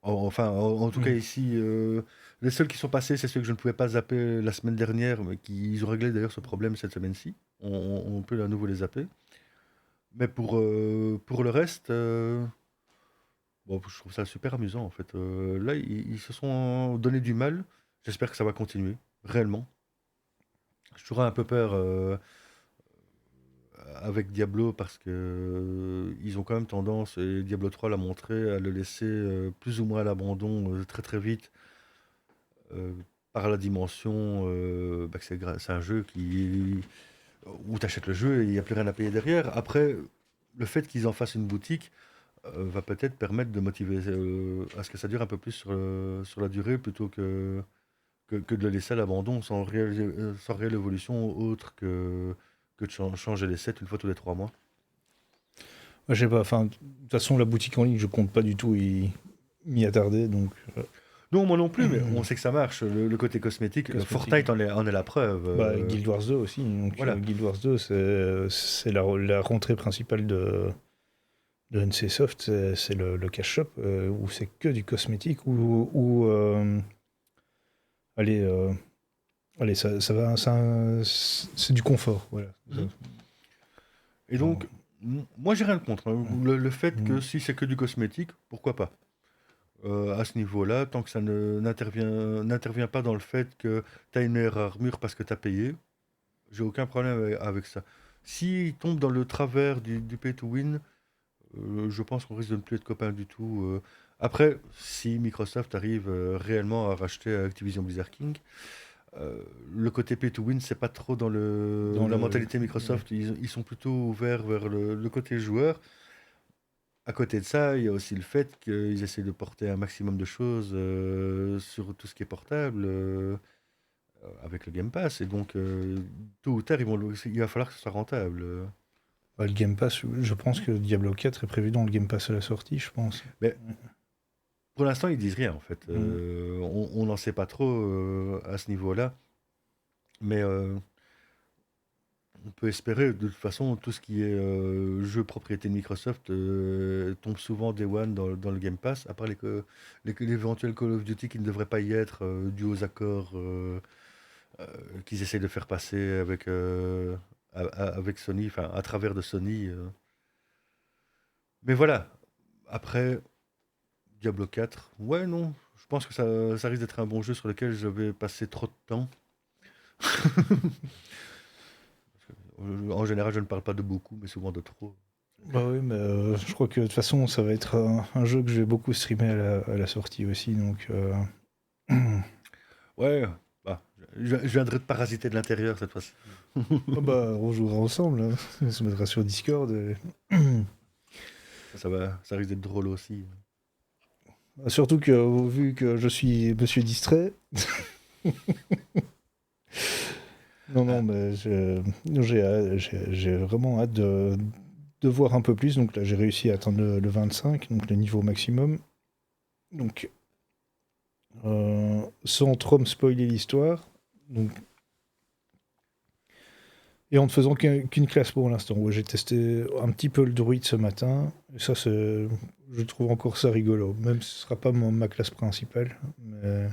En tout cas, mm. ici, les seuls qui sont passés, c'est ceux que je ne pouvais pas zapper la semaine dernière, mais ils ont réglé d'ailleurs ce problème cette semaine-ci. On peut à nouveau les zapper. Mais pour le reste, bon, je trouve ça super amusant en fait. Là, ils se sont donné du mal. J'espère que ça va continuer, réellement. J'ai toujours un peu peur avec Diablo parce que ils ont quand même tendance, et Diablo 3 l'a montré, à le laisser plus ou moins à l'abandon très très vite euh, par la dimension que c'est un jeu où tu achètes le jeu et il n'y a plus rien à payer derrière. Après, le fait qu'ils en fassent une boutique va peut-être permettre de motiver à ce que ça dure un peu plus sur la durée plutôt que de le laisser à l'abandon sans réelle évolution autre que de changer les sets une fois tous les 3 mois. Moi, je sais pas. Enfin, de toute façon, la boutique en ligne, je compte pas du tout m'y attarder. Donc, Non, moi non plus, mais on sait que ça marche. Le côté cosmétique, cosmétique. Fortnite en est la preuve. Bah, Guild Wars 2 aussi. Donc, Voilà. Guild Wars 2, c'est la rentrée principale de NC Soft. C'est le cash shop où c'est que du cosmétique. Allez, allez, ça va. C'est du confort. Voilà. Mhm. Et Genre, donc, moi j'ai rien contre, hein. Le fait que mm. si c'est que du cosmétique, pourquoi pas? À ce niveau-là, tant que ça n'intervient pas dans le fait que tu as une meilleure armure parce que tu as payé, j'ai aucun problème avec ça. S'il tombe dans le travers du pay to win, je pense qu'on risque de ne plus être copains du tout. Après, si Microsoft arrive réellement à racheter Activision Blizzard King, le côté pay to win, c'est pas trop dans Dans la le. mentalité Microsoft. Ils sont plutôt ouverts vers le côté joueur. À côté de ça, il y a aussi le fait qu'ils essaient de porter un maximum de choses sur tout ce qui est portable avec le Game Pass. Et donc, tôt ou tard, il va falloir que ce soit rentable. Bah, le Game Pass, je pense que Diablo 4 est prévu dans le Game Pass à la sortie, je pense. Mais pour l'instant, ils disent rien en fait. Mm. On n'en sait pas trop à ce niveau-là. Mais on peut espérer, de toute façon, tout ce qui est jeu propriété de Microsoft tombe souvent Day One dans le Game Pass, à part l'éventuel Call of Duty qui ne devrait pas y être dû aux accords euh, qu'ils essayent de faire passer avec Sony, enfin à travers de Sony. Mais voilà, après Diablo 4, ouais, non, je pense que ça risque d'être un bon jeu sur lequel je vais passer trop de temps. En général, je ne parle pas de beaucoup, mais souvent de trop. Bah oui, mais je crois que de toute façon, ça va être un jeu que je vais beaucoup streamer à la sortie aussi. Donc, Ouais, bah, je viendrai te parasiter de l'intérieur cette fois-ci. ah bah, on jouera ensemble, hein. On se mettra sur Discord. Ça risque d'être drôle aussi. Surtout que, vu que je suis monsieur distrait. Non, non, Ah, mais j'ai vraiment hâte de voir un peu plus. Donc là, j'ai réussi à atteindre le 25, donc le niveau maximum. Donc, sans trop me spoiler l'histoire. Donc, et en ne faisant qu'une classe pour l'instant. Ouais, j'ai testé un petit peu le druide ce matin. Et ça, je trouve encore ça rigolo. Même si ce ne sera pas ma classe principale. Mais...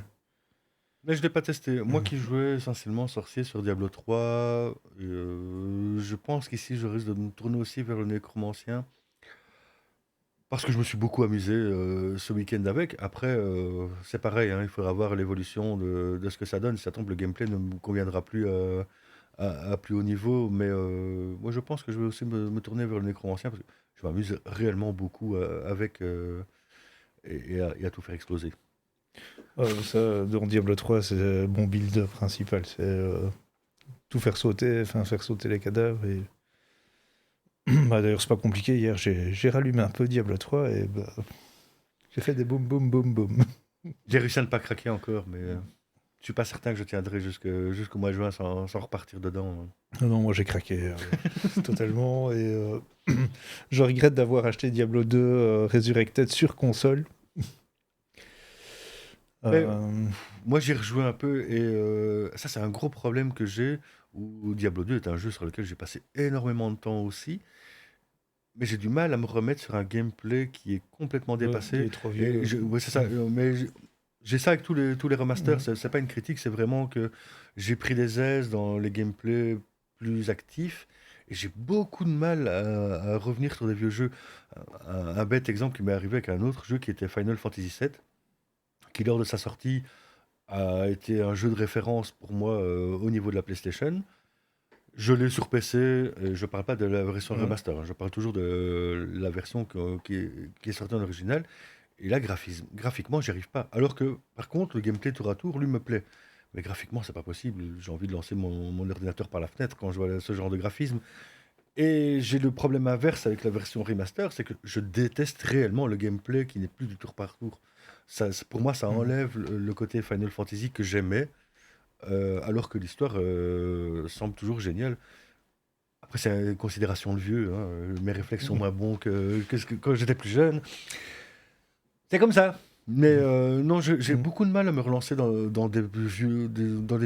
mais je l'ai pas testé. Moi qui jouais essentiellement sorcier sur Diablo 3, je pense qu'ici je risque de me tourner aussi vers le nécromancien. Parce que je me suis beaucoup amusé ce week-end avec. Après, c'est pareil, hein, il faudra voir l'évolution de ce que ça donne. Si ça tombe, le gameplay ne me conviendra plus à plus haut niveau. Mais moi, je pense que je vais aussi me tourner vers le nécromancien parce que je m'amuse réellement beaucoup avec et à tout faire exploser. Ça, dans Diablo 3, c'est mon build principal. C'est tout faire sauter, faire sauter les cadavres. Et... bah, d'ailleurs, c'est pas compliqué. Hier, j'ai rallumé un peu Diablo 3 et bah, j'ai fait des boum boum boum boum. J'ai réussi à ne pas craquer encore, mais je suis pas certain que je tiendrai jusqu'au mois de juin sans repartir dedans. Non, non, moi j'ai craqué totalement. Et je regrette d'avoir acheté Diablo 2 Resurrected sur console. Mais moi, j'y rejoué un peu et ça, c'est un gros problème que j'ai. Où Diablo 2 est un jeu sur lequel j'ai passé énormément de temps aussi, mais j'ai du mal à me remettre sur un gameplay qui est complètement Il dépassé. est trop Et vieux. ouais, c'est ça. Mais j'ai ça avec tous les remasters. Mhm. C'est pas une critique, c'est vraiment que j'ai pris des aises dans les gameplays plus actifs. Et j'ai beaucoup de mal à revenir sur des vieux jeux. Un bête exemple qui m'est arrivé avec un autre jeu qui était Final Fantasy VII, qui lors de sa sortie a été un jeu de référence pour moi au niveau de la PlayStation. Je l'ai sur PC, et je parle pas de la version Mhm. remaster, hein, je parle toujours de la version qui est sortie en original. Et là, graphiquement, j'y arrive pas. Alors que, par contre, le gameplay tour à tour, lui, me plaît. Mais graphiquement, c'est pas possible. J'ai envie de lancer mon ordinateur par la fenêtre quand je vois ce genre de graphisme. Et j'ai le problème inverse avec la version remaster, c'est que je déteste réellement le gameplay qui n'est plus du tour par tour. Pour moi, ça Mhm. enlève le côté Final Fantasy que j'aimais, alors que l'histoire semble toujours géniale. Après, c'est une considération de vieux, hein, mes réflexes sont moins bons que quand j'étais plus jeune. C'est comme ça. Mais non, j'ai Mhm. beaucoup de mal à me relancer dans dans des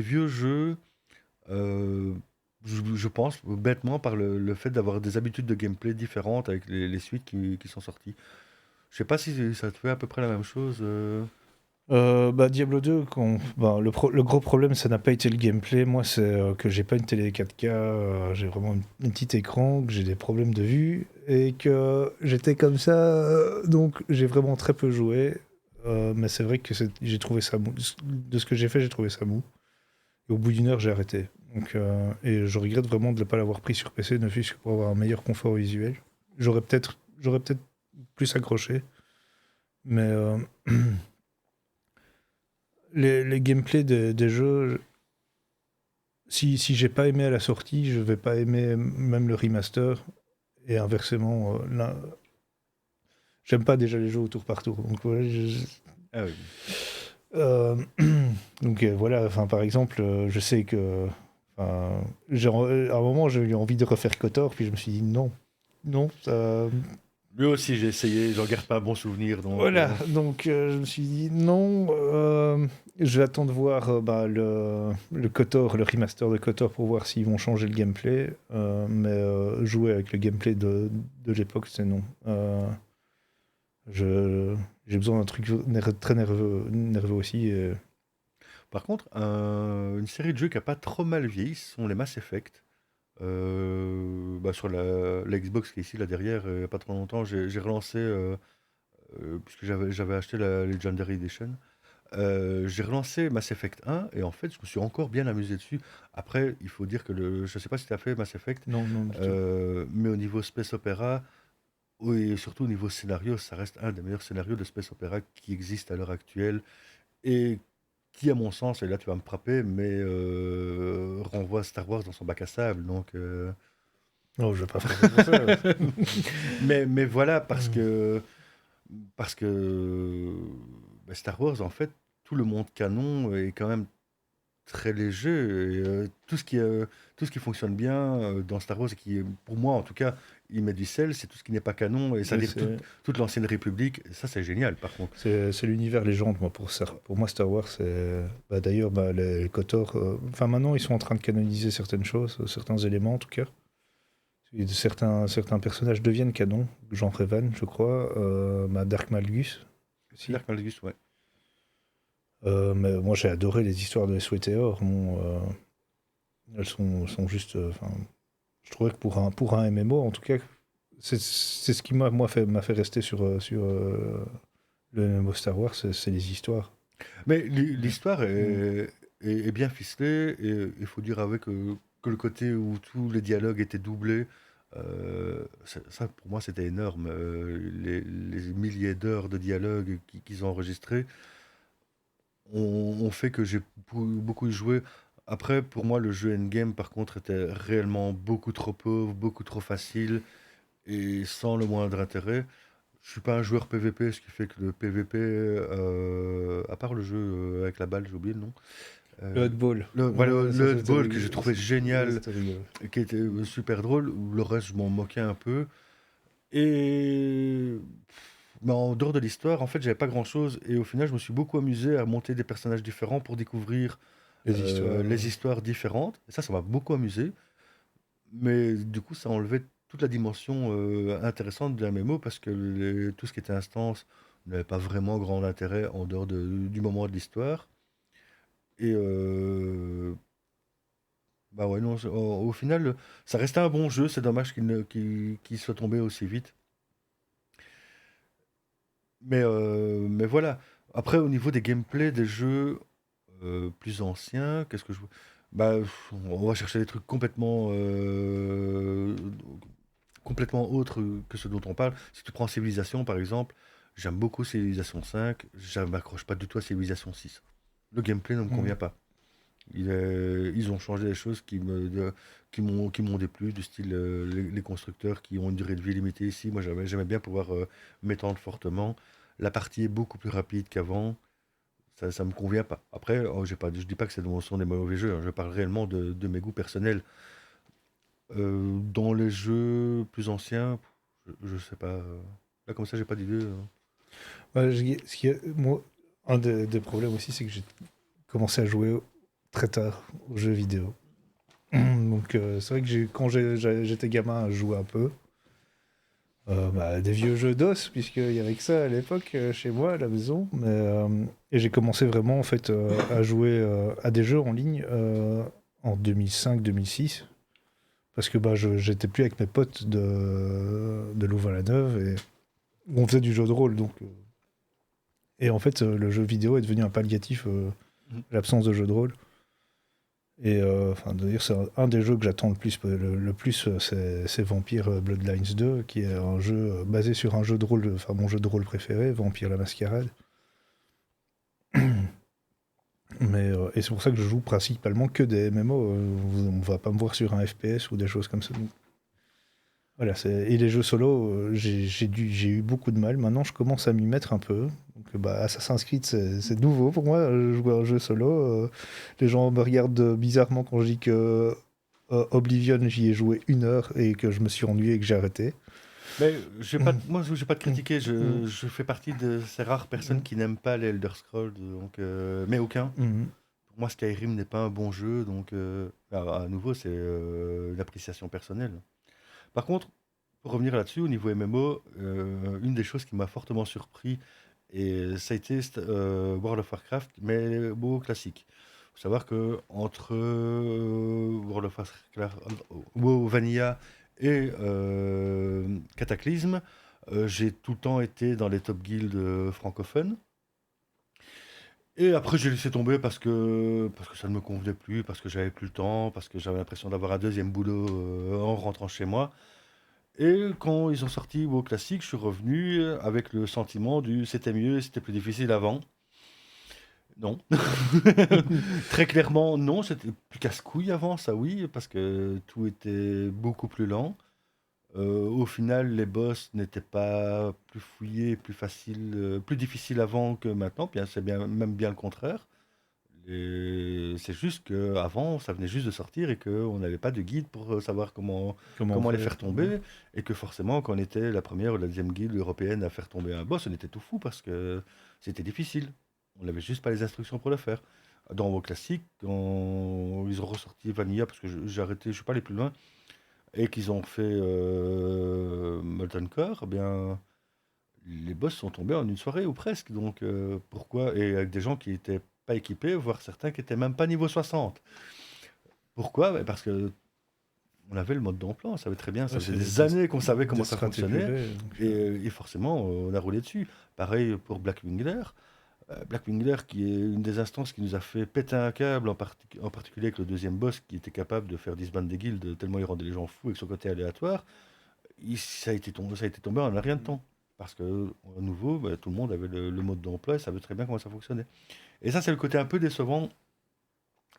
vieux jeux. euh, je pense bêtement par le fait d'avoir des habitudes de gameplay différentes avec les suites qui sont sorties. Je sais pas si ça te fait à peu près la même chose. Bah, Diablo 2, bah, le gros problème, ça n'a pas été le gameplay. Moi, c'est que j'ai pas une télé 4K, j'ai vraiment un petit écran, que j'ai des problèmes de vue, et que j'étais comme ça, donc j'ai vraiment très peu joué. Mais c'est vrai que j'ai trouvé ça mou. De ce que j'ai fait, j'ai trouvé ça mou. Et au bout d'une heure, j'ai arrêté. Donc, et je regrette vraiment de ne pas l'avoir pris sur PC, ne fût-ce que pour avoir un meilleur confort visuel. J'aurais peut-être plus accroché, mais les gameplays des jeux, si j'ai pas aimé à la sortie, je vais pas aimer même le remaster. Et inversement, j'aime pas déjà les jeux au tour par tour. Donc voilà, Ah oui. euh, donc voilà. Enfin, par exemple, je sais que, enfin, à un moment, j'ai eu envie de refaire KOTOR, puis je me suis dit non, non, ça. Lui aussi, j'ai essayé, j'en garde pas un bon souvenir, donc. Voilà, donc je me suis dit non, je vais attendre de voir bah, le KOTOR, le remaster de KOTOR pour voir s'ils vont changer le gameplay. Mais jouer avec le gameplay de l'époque, c'est non. J'ai besoin d'un truc très nerveux aussi. Par contre, une série de jeux qui a pas trop mal vieilli, ce sont les Mass Effect. Bah, sur la Xbox qui est ici, là derrière, il n'y a pas trop longtemps, j'ai relancé, puisque j'avais acheté la Legendary Edition. J'ai relancé Mass Effect 1 et en fait, je me suis encore bien amusé dessus. Après, il faut dire que je sais pas si tu as fait Mass Effect, Non, non, du tout. mais au niveau Space Opera, oui, et surtout au niveau scénario, ça reste un des meilleurs scénarios de Space Opera qui existe à l'heure actuelle et qui, à mon sens, et là tu vas me frapper, mais renvoie Star Wars dans son bac à sable. Donc, Non, je vais pas frapper pour ça. mais voilà, parce que bah, Star Wars, en fait, tout le monde canon est quand même très léger. Et, tout ce qui fonctionne bien dans Star Wars, et qui, pour moi en tout cas, il met du sel, c'est tout ce qui n'est pas canon, et Oui, c'est-à-dire toute l'ancienne République. Et ça, c'est génial, par contre. c'est l'univers légende, moi, pour ça. Pour moi, Star Wars, c'est. Bah, d'ailleurs, bah, les KOTOR. Enfin, maintenant, ils sont en train de canoniser certaines choses, certains éléments, en tout cas. Et certains personnages deviennent canon. Jean Revan, je crois. Bah, Dark Malgus C'est aussi. Dark Malgus, ouais. Mais moi, j'ai adoré les histoires de Sweeteor. Bon, elles sont juste. Enfin, je trouvais que pour un MMO, en tout cas, c'est ce qui m'a fait rester sur le MMO Star Wars, c'est les histoires. Mais Mm. l'histoire Mm. est bien ficelée et il faut dire avec que le côté où tous les dialogues étaient doublés, ça pour moi c'était énorme. Les milliers d'heures de dialogues qu'ils ont enregistrés ont fait que j'ai beaucoup joué. Après, pour moi, le jeu Endgame, par contre, était réellement beaucoup trop pauvre, beaucoup trop facile et sans le moindre intérêt. Je suis pas un joueur PVP, ce qui fait que le PVP, à part le jeu avec la balle, j'ai oublié le nom. Le Euh, Hotball. voilà, Ça le c'était Hotball que j'ai rigolo. trouvé Ouais, génial, c'était rigolo. qui était super drôle. Le reste, je m'en moquais un peu. Et mais en dehors de l'histoire, en fait, j'avais pas grand-chose. Et au final, je me suis beaucoup amusé à monter des personnages différents pour découvrir Les histoires. les histoires différentes. Et ça m'a beaucoup amusé. Mais du coup, ça enlevait toute la dimension intéressante de la MMO parce que tout ce qui était instance n'avait pas vraiment grand intérêt en dehors du moment de l'histoire. Et bah ouais, non, au final, ça restait un bon jeu. C'est dommage qu'il soit tombé aussi vite. Mais voilà. Après, au niveau des gameplays des jeux plus anciens, qu'est-ce que je... Bah, on va chercher des trucs complètement autres que ce dont on parle. Si tu prends Civilization, par exemple, j'aime beaucoup Civilization 5, je ne m'accroche pas du tout à Civilization 6. Le gameplay ne me Mm. convient pas. Ils ont changé les choses qui m'ont déplu, du style les constructeurs qui ont une durée de vie limitée ici. Moi, j'aimais bien pouvoir m'étendre fortement. La partie est beaucoup plus rapide qu'avant. Ça me convient pas. Après, je dis pas que sont des mauvais jeux, hein. Je parle réellement de mes goûts personnels. Dans les jeux plus anciens, je sais pas. Là, comme ça, j'ai pas d'idée. Ouais, moi, un des problèmes aussi, c'est que j'ai commencé à jouer très tard aux jeux vidéo. Donc c'est vrai que j'étais gamin, je jouais un peu. Des vieux jeux DOS, puisqu'il y avait que ça à l'époque chez moi à la maison. Et j'ai commencé vraiment en fait à jouer à des jeux en ligne en 2005-2006. Parce que j'étais plus avec mes potes de Louvain-la-Neuve et on faisait du jeu de rôle. Et en fait, le jeu vidéo est devenu un palliatif Mhm. à l'absence de jeu de rôle. Et enfin, d'ailleurs, c'est un des jeux que j'attends le plus. Le plus, c'est Vampire Bloodlines 2, qui est un jeu basé sur un jeu de rôle, enfin mon jeu de rôle préféré, Vampire la Mascarade. Et c'est pour ça que je joue principalement que des MMO. On va pas me voir sur un FPS ou des choses comme ça. Donc, voilà, et les jeux solo, j'ai eu beaucoup de mal. Maintenant, je commence à m'y mettre un peu. Donc, Assassin's Creed, c'est nouveau pour moi. Jouer à un jeu solo. Les gens me regardent bizarrement quand je dis que Oblivion, j'y ai joué 1 heure et que je me suis ennuyé et que j'ai arrêté. Mais moi, je vais pas te Mm. critiquer. Mm. Je fais partie de ces rares personnes Mm. qui n'aiment pas les Elder Scrolls, donc, mais aucun. Mm. Pour moi, Skyrim n'est pas un bon jeu, donc à nouveau, c'est une appréciation personnelle. Par contre, pour revenir là-dessus, au niveau MMO, une des choses qui m'a fortement surpris, et ça a été World of Warcraft, mais beau classique. Il faut savoir que entre World of Warcraft, WoW Vanilla et Cataclysme, j'ai tout le temps été dans les top guilds francophones. Et après, j'ai laissé tomber parce que ça ne me convenait plus, parce que j'avais plus le temps, parce que j'avais l'impression d'avoir un deuxième boulot en rentrant chez moi. Et quand ils ont sorti WoW Classic, je suis revenu avec le sentiment du c'était mieux, c'était plus difficile avant. Non. Très clairement, non, c'était plus casse-couille avant, ça oui, parce que tout était beaucoup plus lent. Au final, les boss n'étaient pas plus fouillés, plus faciles, plus difficiles avant que maintenant, bien, c'est bien, même bien le contraire. C'est juste qu'avant, ça venait juste de sortir et qu'on n'avait pas de guide pour savoir Comment on comment les fait? faire tomber. Et que forcément, quand on était la première ou la deuxième guilde européenne à faire tomber un boss, on était tout fou parce que c'était difficile. On n'avait juste pas les instructions pour le faire. Dans vos classiques, quand ils ont ressorti Vanilla, parce que j'ai arrêté, je suis pas allé plus loin, et qu'ils ont fait Molten Core, eh bien, les boss sont tombés en une soirée ou presque. Donc pourquoi? Et avec des gens qui étaient pas équipés, voire certains qui étaient même pas niveau 60. Pourquoi? Parce que on avait le mode d'emploi, on savait très bien, ça Ouais, faisait c'est des années qu'on savait comment des ça strates fonctionnait, épurées, donc, et forcément, on a roulé dessus. Pareil pour Black Wingler. Black Wingler, qui est une des instances qui nous a fait péter un câble, en particulier avec le deuxième boss, qui était capable de faire disband des guildes, tellement il rendait les gens fous avec son côté aléatoire. Ça a été tombé en un rien de temps. Parce que, à nouveau, bah, tout le monde avait le mode d'emploi et savait très bien comment ça fonctionnait. Et ça, c'est le côté un peu décevant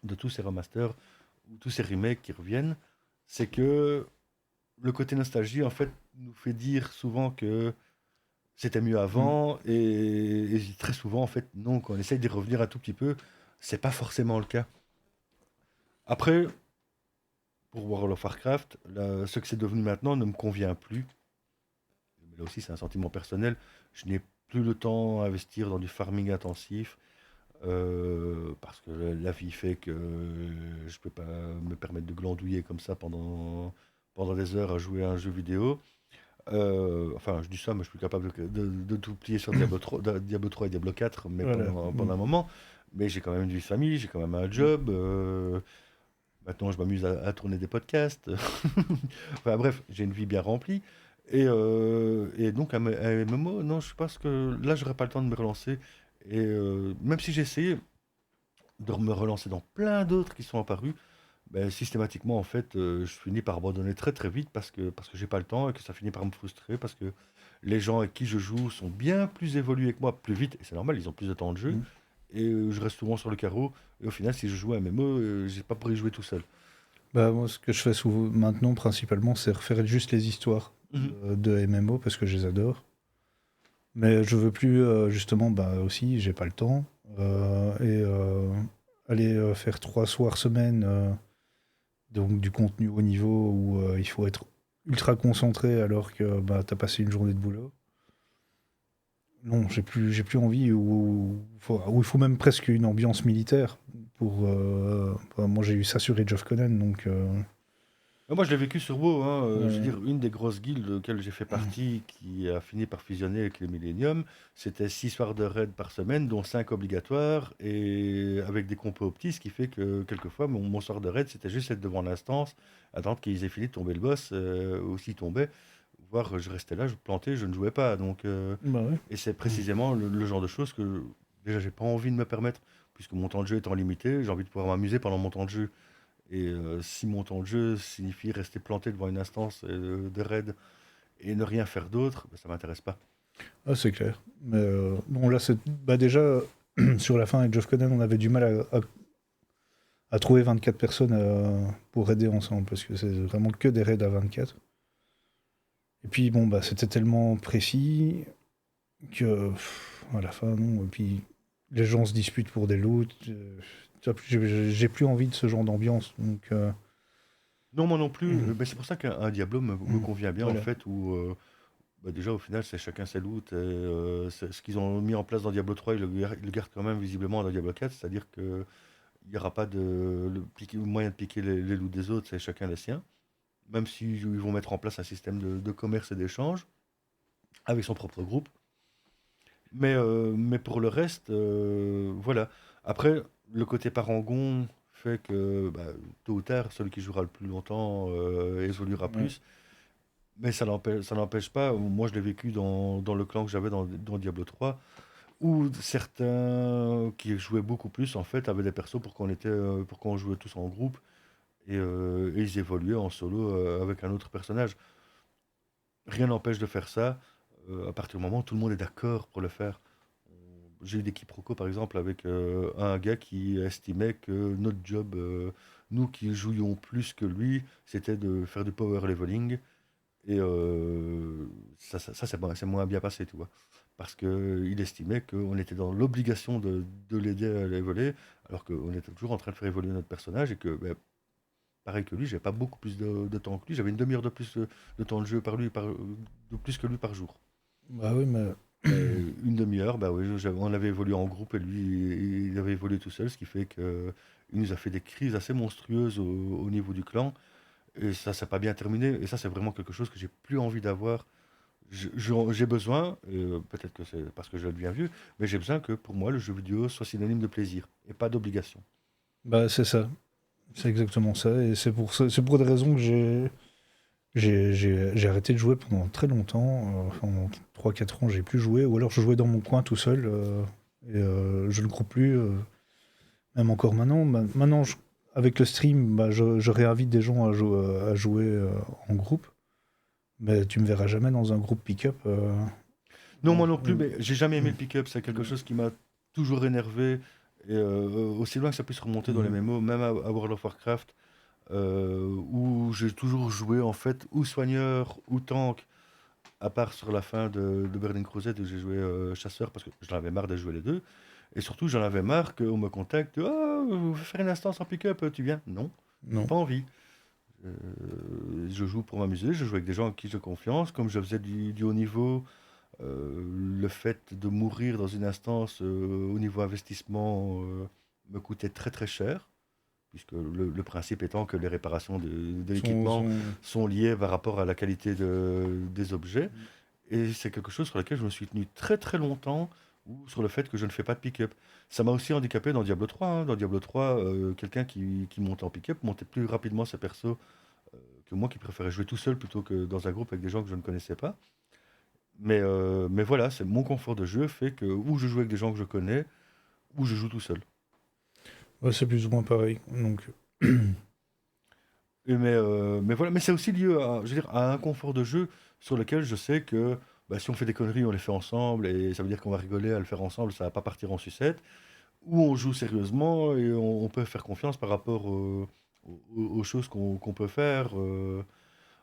de tous ces remasters ou tous ces remakes qui reviennent. C'est que le côté nostalgie, en fait, nous fait dire souvent que c'était mieux Mm. avant, et très souvent, en fait, non, quand on essaye d'y revenir un tout petit peu, c'est pas forcément le cas. Après, pour World of Warcraft, ce que c'est devenu maintenant ne me convient plus. Mais là aussi, c'est un sentiment personnel. Je n'ai plus le temps à investir dans du farming intensif, parce que la vie fait que je peux pas me permettre de glandouiller comme ça pendant des heures à jouer à un jeu vidéo. Enfin, je dis ça, mais je suis capable de tout plier sur Diablo 3 et Diablo 4, mais Voilà. pendant un moment. Mais j'ai quand même une vie de famille, j'ai quand même un job. Maintenant, je m'amuse à tourner des podcasts. Enfin bref, j'ai une vie bien remplie. Et donc, un MMO, non, je pense que là, j'aurais pas le temps de me relancer. Et même si j'ai essayé de me relancer dans plein d'autres qui sont apparus, ben, systématiquement, en fait, je finis par abandonner très très vite parce que j'ai pas le temps et que ça finit par me frustrer parce que les gens avec qui je joue sont bien plus évolués que moi, plus vite, et c'est normal, ils ont plus de temps de jeu, Mm. et je reste souvent sur le carreau, et au final, si je joue à un MMO, j'ai pas pour y jouer tout seul. Bah, moi, ce que je fais souvent maintenant, principalement, c'est refaire juste les histoires Mhm. de MMO parce que je les adore. Mais je veux plus, justement, bah aussi, j'ai pas le temps. Aller faire 3 soirs semaine, donc du contenu haut niveau où il faut être ultra concentré alors que bah, t'as passé une journée de boulot. Non, j'ai plus envie, où il faut même presque une ambiance militaire. Moi, j'ai eu ça sur Age of Conan, donc. Moi, je l'ai vécu sur WoW, hein, je veux Ouais. dire, une des grosses guildes auxquelles j'ai fait partie, qui a fini par fusionner avec les Millennium, c'était 6 soirs de raid par semaine, dont 5 obligatoires, et avec des compos optis, ce qui fait que quelquefois, mon soir de raid, c'était juste être devant l'instance, attendre qu'ils aient fini de tomber le boss, ou s'il tombait, voire je restais là, je plantais, je ne jouais pas. Donc, Bah ouais. et c'est précisément le genre de choses que déjà j'ai pas envie de me permettre, puisque mon temps de jeu étant limité, j'ai envie de pouvoir m'amuser pendant mon temps de jeu. Et si mon temps de jeu signifie rester planté devant une instance de raid et ne rien faire d'autre, ben, ça m'intéresse pas. Ah, c'est clair. Mais bon, là, bah, déjà, sur la fin avec Geoff Conan, on avait du mal à trouver 24 personnes pour raider ensemble, parce que c'est vraiment que des raids à 24. Et puis, bon, bah, c'était tellement précis que, à la fin, non. Et puis, les gens se disputent pour des loots. J'ai plus envie de ce genre d'ambiance. Donc, Non, moi non plus. Ben, c'est pour ça qu'un Diablo me convient bien, en voilà. fait, où bah, déjà au final c'est chacun ses loots. Et, ce qu'ils ont mis en place dans Diablo 3, ils le gardent quand même visiblement dans Diablo 4, c'est-à-dire que il n'y aura pas le moyen de piquer les loots des autres, c'est chacun les siens. Même s'ils vont mettre en place un système de commerce et d'échange avec son propre groupe. Mais pour le reste, voilà. Après, le côté parangon fait que bah, tôt ou tard, celui qui jouera le plus longtemps évoluera Ouais. plus. Mais ça n'empêche pas, moi je l'ai vécu dans le clan que j'avais dans Diablo 3, où certains qui jouaient beaucoup plus, en fait, avaient des persos pour qu'on jouait tous en groupe, et ils évoluaient en solo avec un autre personnage. Rien n'empêche de faire ça, à partir du moment où tout le monde est d'accord pour le faire. J'ai eu des quiproquos par exemple avec un gars qui estimait que notre job, nous qui jouions plus que lui, c'était de faire du power leveling. Et c'est moins bien passé, tu vois. Parce qu'il estimait qu'on était dans l'obligation de l'aider à évoluer, alors qu'on était toujours en train de faire évoluer notre personnage, et que, ben, pareil que lui, j'ai pas beaucoup plus de temps que lui. J'avais une demi-heure de plus de temps de jeu de plus que lui par jour. Bah oui, mais. Une demi-heure, bah oui, on avait évolué en groupe et lui, il avait évolué tout seul, ce qui fait que il nous a fait des crises assez monstrueuses au niveau du clan. Et ça, ça n'a pas bien terminé. Et ça, c'est vraiment quelque chose que j'ai plus envie d'avoir. J'ai besoin, peut-être que c'est parce que je deviens vieux, mais j'ai besoin que pour moi, le jeu vidéo soit synonyme de plaisir et pas d'obligation. Bah, c'est ça. C'est exactement ça. Et c'est pour des raisons que j'ai arrêté de jouer pendant très longtemps. Pendant 3-4 ans, j'ai plus joué. Ou alors je jouais dans mon coin tout seul. Je ne groupe plus. Même encore maintenant. Maintenant, avec le stream, je réinvite des gens à jouer en groupe. Mais tu me verras jamais dans un groupe pick-up. Non, moi non plus, Mm. mais j'ai jamais aimé Mm. le pick-up. C'est quelque chose qui m'a toujours énervé. Et aussi loin que ça puisse remonter dans les Mm. MMO, même à World of Warcraft, où j'ai toujours joué en fait ou soigneur ou tank, à part sur la fin de Burning Crusade où j'ai joué chasseur parce que j'en avais marre de jouer les deux. Et surtout, j'en avais marre qu'on me contacte. Ah, on veut faire une instance en pick-up, tu viens? Non, j'ai Non. pas envie. Euh, je joue pour m'amuser, je joue avec des gens en qui j'ai confiance. Comme je faisais du haut niveau, le fait de mourir dans une instance au niveau investissement me coûtait très très cher, puisque le principe étant que les réparations de Son, l'équipement son... sont liées par rapport à la qualité des objets. Et c'est quelque chose sur lequel je me suis tenu très très longtemps, ou sur le fait que je ne fais pas de pick-up. Ça m'a aussi handicapé dans Diablo 3. Hein. Dans Diablo 3, quelqu'un qui montait en pick-up montait plus rapidement ses persos que moi qui préférais jouer tout seul plutôt que dans un groupe avec des gens que je ne connaissais pas. Mais voilà, c'est mon confort de jeu fait que ou je joue avec des gens que je connais, ou je joue tout seul. Ouais, c'est plus ou moins pareil. Donc, Mais voilà, mais c'est aussi lié à, je veux dire, à un confort de jeu sur lequel je sais que bah, si on fait des conneries, on les fait ensemble, et ça veut dire qu'on va rigoler à le faire ensemble, ça va pas partir en sucette. Ou on joue sérieusement et on peut faire confiance par rapport aux choses qu'on peut faire.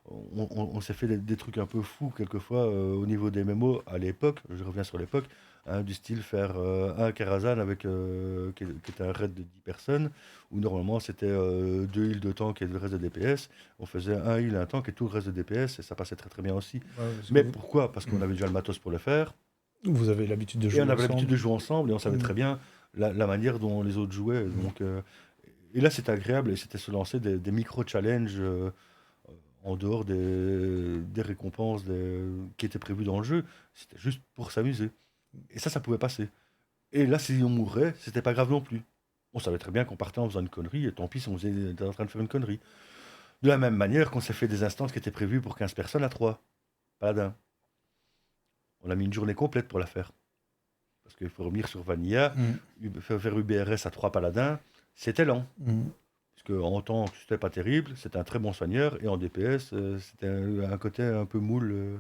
On s'est fait des trucs un peu fous quelquefois au niveau des mémos à l'époque, je reviens sur l'époque, hein, du style faire un Karazhan avec, qui était un raid de 10 personnes, où normalement c'était 2 heals de tank et le reste de DPS. On faisait un heal, un tank et tout le reste de DPS, et ça passait très très bien aussi. ouais, parce que Mais pourquoi? Parce qu'on avait déjà le matos pour le faire, vous avez l'habitude de et on jouer avait l'habitude ensemble. de jouer ensemble, et on savait Mm. très bien la manière dont les autres jouaient. Mm. Donc, et là c'était agréable, et c'était se lancer des micro-challenges en dehors des récompenses qui étaient prévues dans le jeu. C'était juste pour s'amuser. Et ça pouvait passer. Et là, si on mourait, c'était pas grave non plus. On savait très bien qu'on partait en faisant une connerie, et tant pis si on était en train de faire une connerie. De la même manière qu'on s'est fait des instances qui étaient prévues pour 15 personnes à 3 paladins. On a mis une journée complète pour la faire. Parce qu'il faut revenir sur Vanilla, Mm. faire UBRS à 3 paladins, c'était lent. Mm. Parce qu'en temps, c'était pas terrible, c'était un très bon soigneur, et en DPS, c'était un côté un peu moule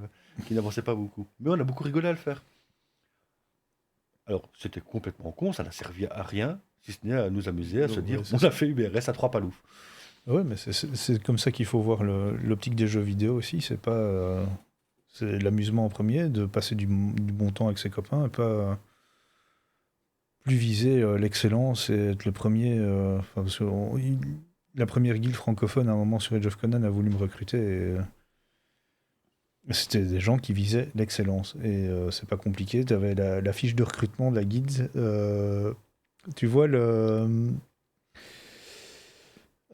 qui n'avançait pas beaucoup. Mais on a beaucoup rigolé à le faire. Alors, c'était complètement con, ça n'a servi à rien, si ce n'est à nous amuser, à se dire, Ouais, c'est on ça. a fait UBRS à 3 paloufs. Ouais, mais c'est comme ça qu'il faut voir l'optique des jeux vidéo aussi. C'est pas. C'est l'amusement en premier, de passer du bon temps avec ses copains, et pas plus viser l'excellence et être le premier. Enfin, parce que la première guilde francophone, à un moment sur Age of Conan, a voulu me recruter. C'était des gens qui visaient l'excellence. Et c'est pas compliqué. Tu avais la fiche de recrutement de la guilde. Tu vois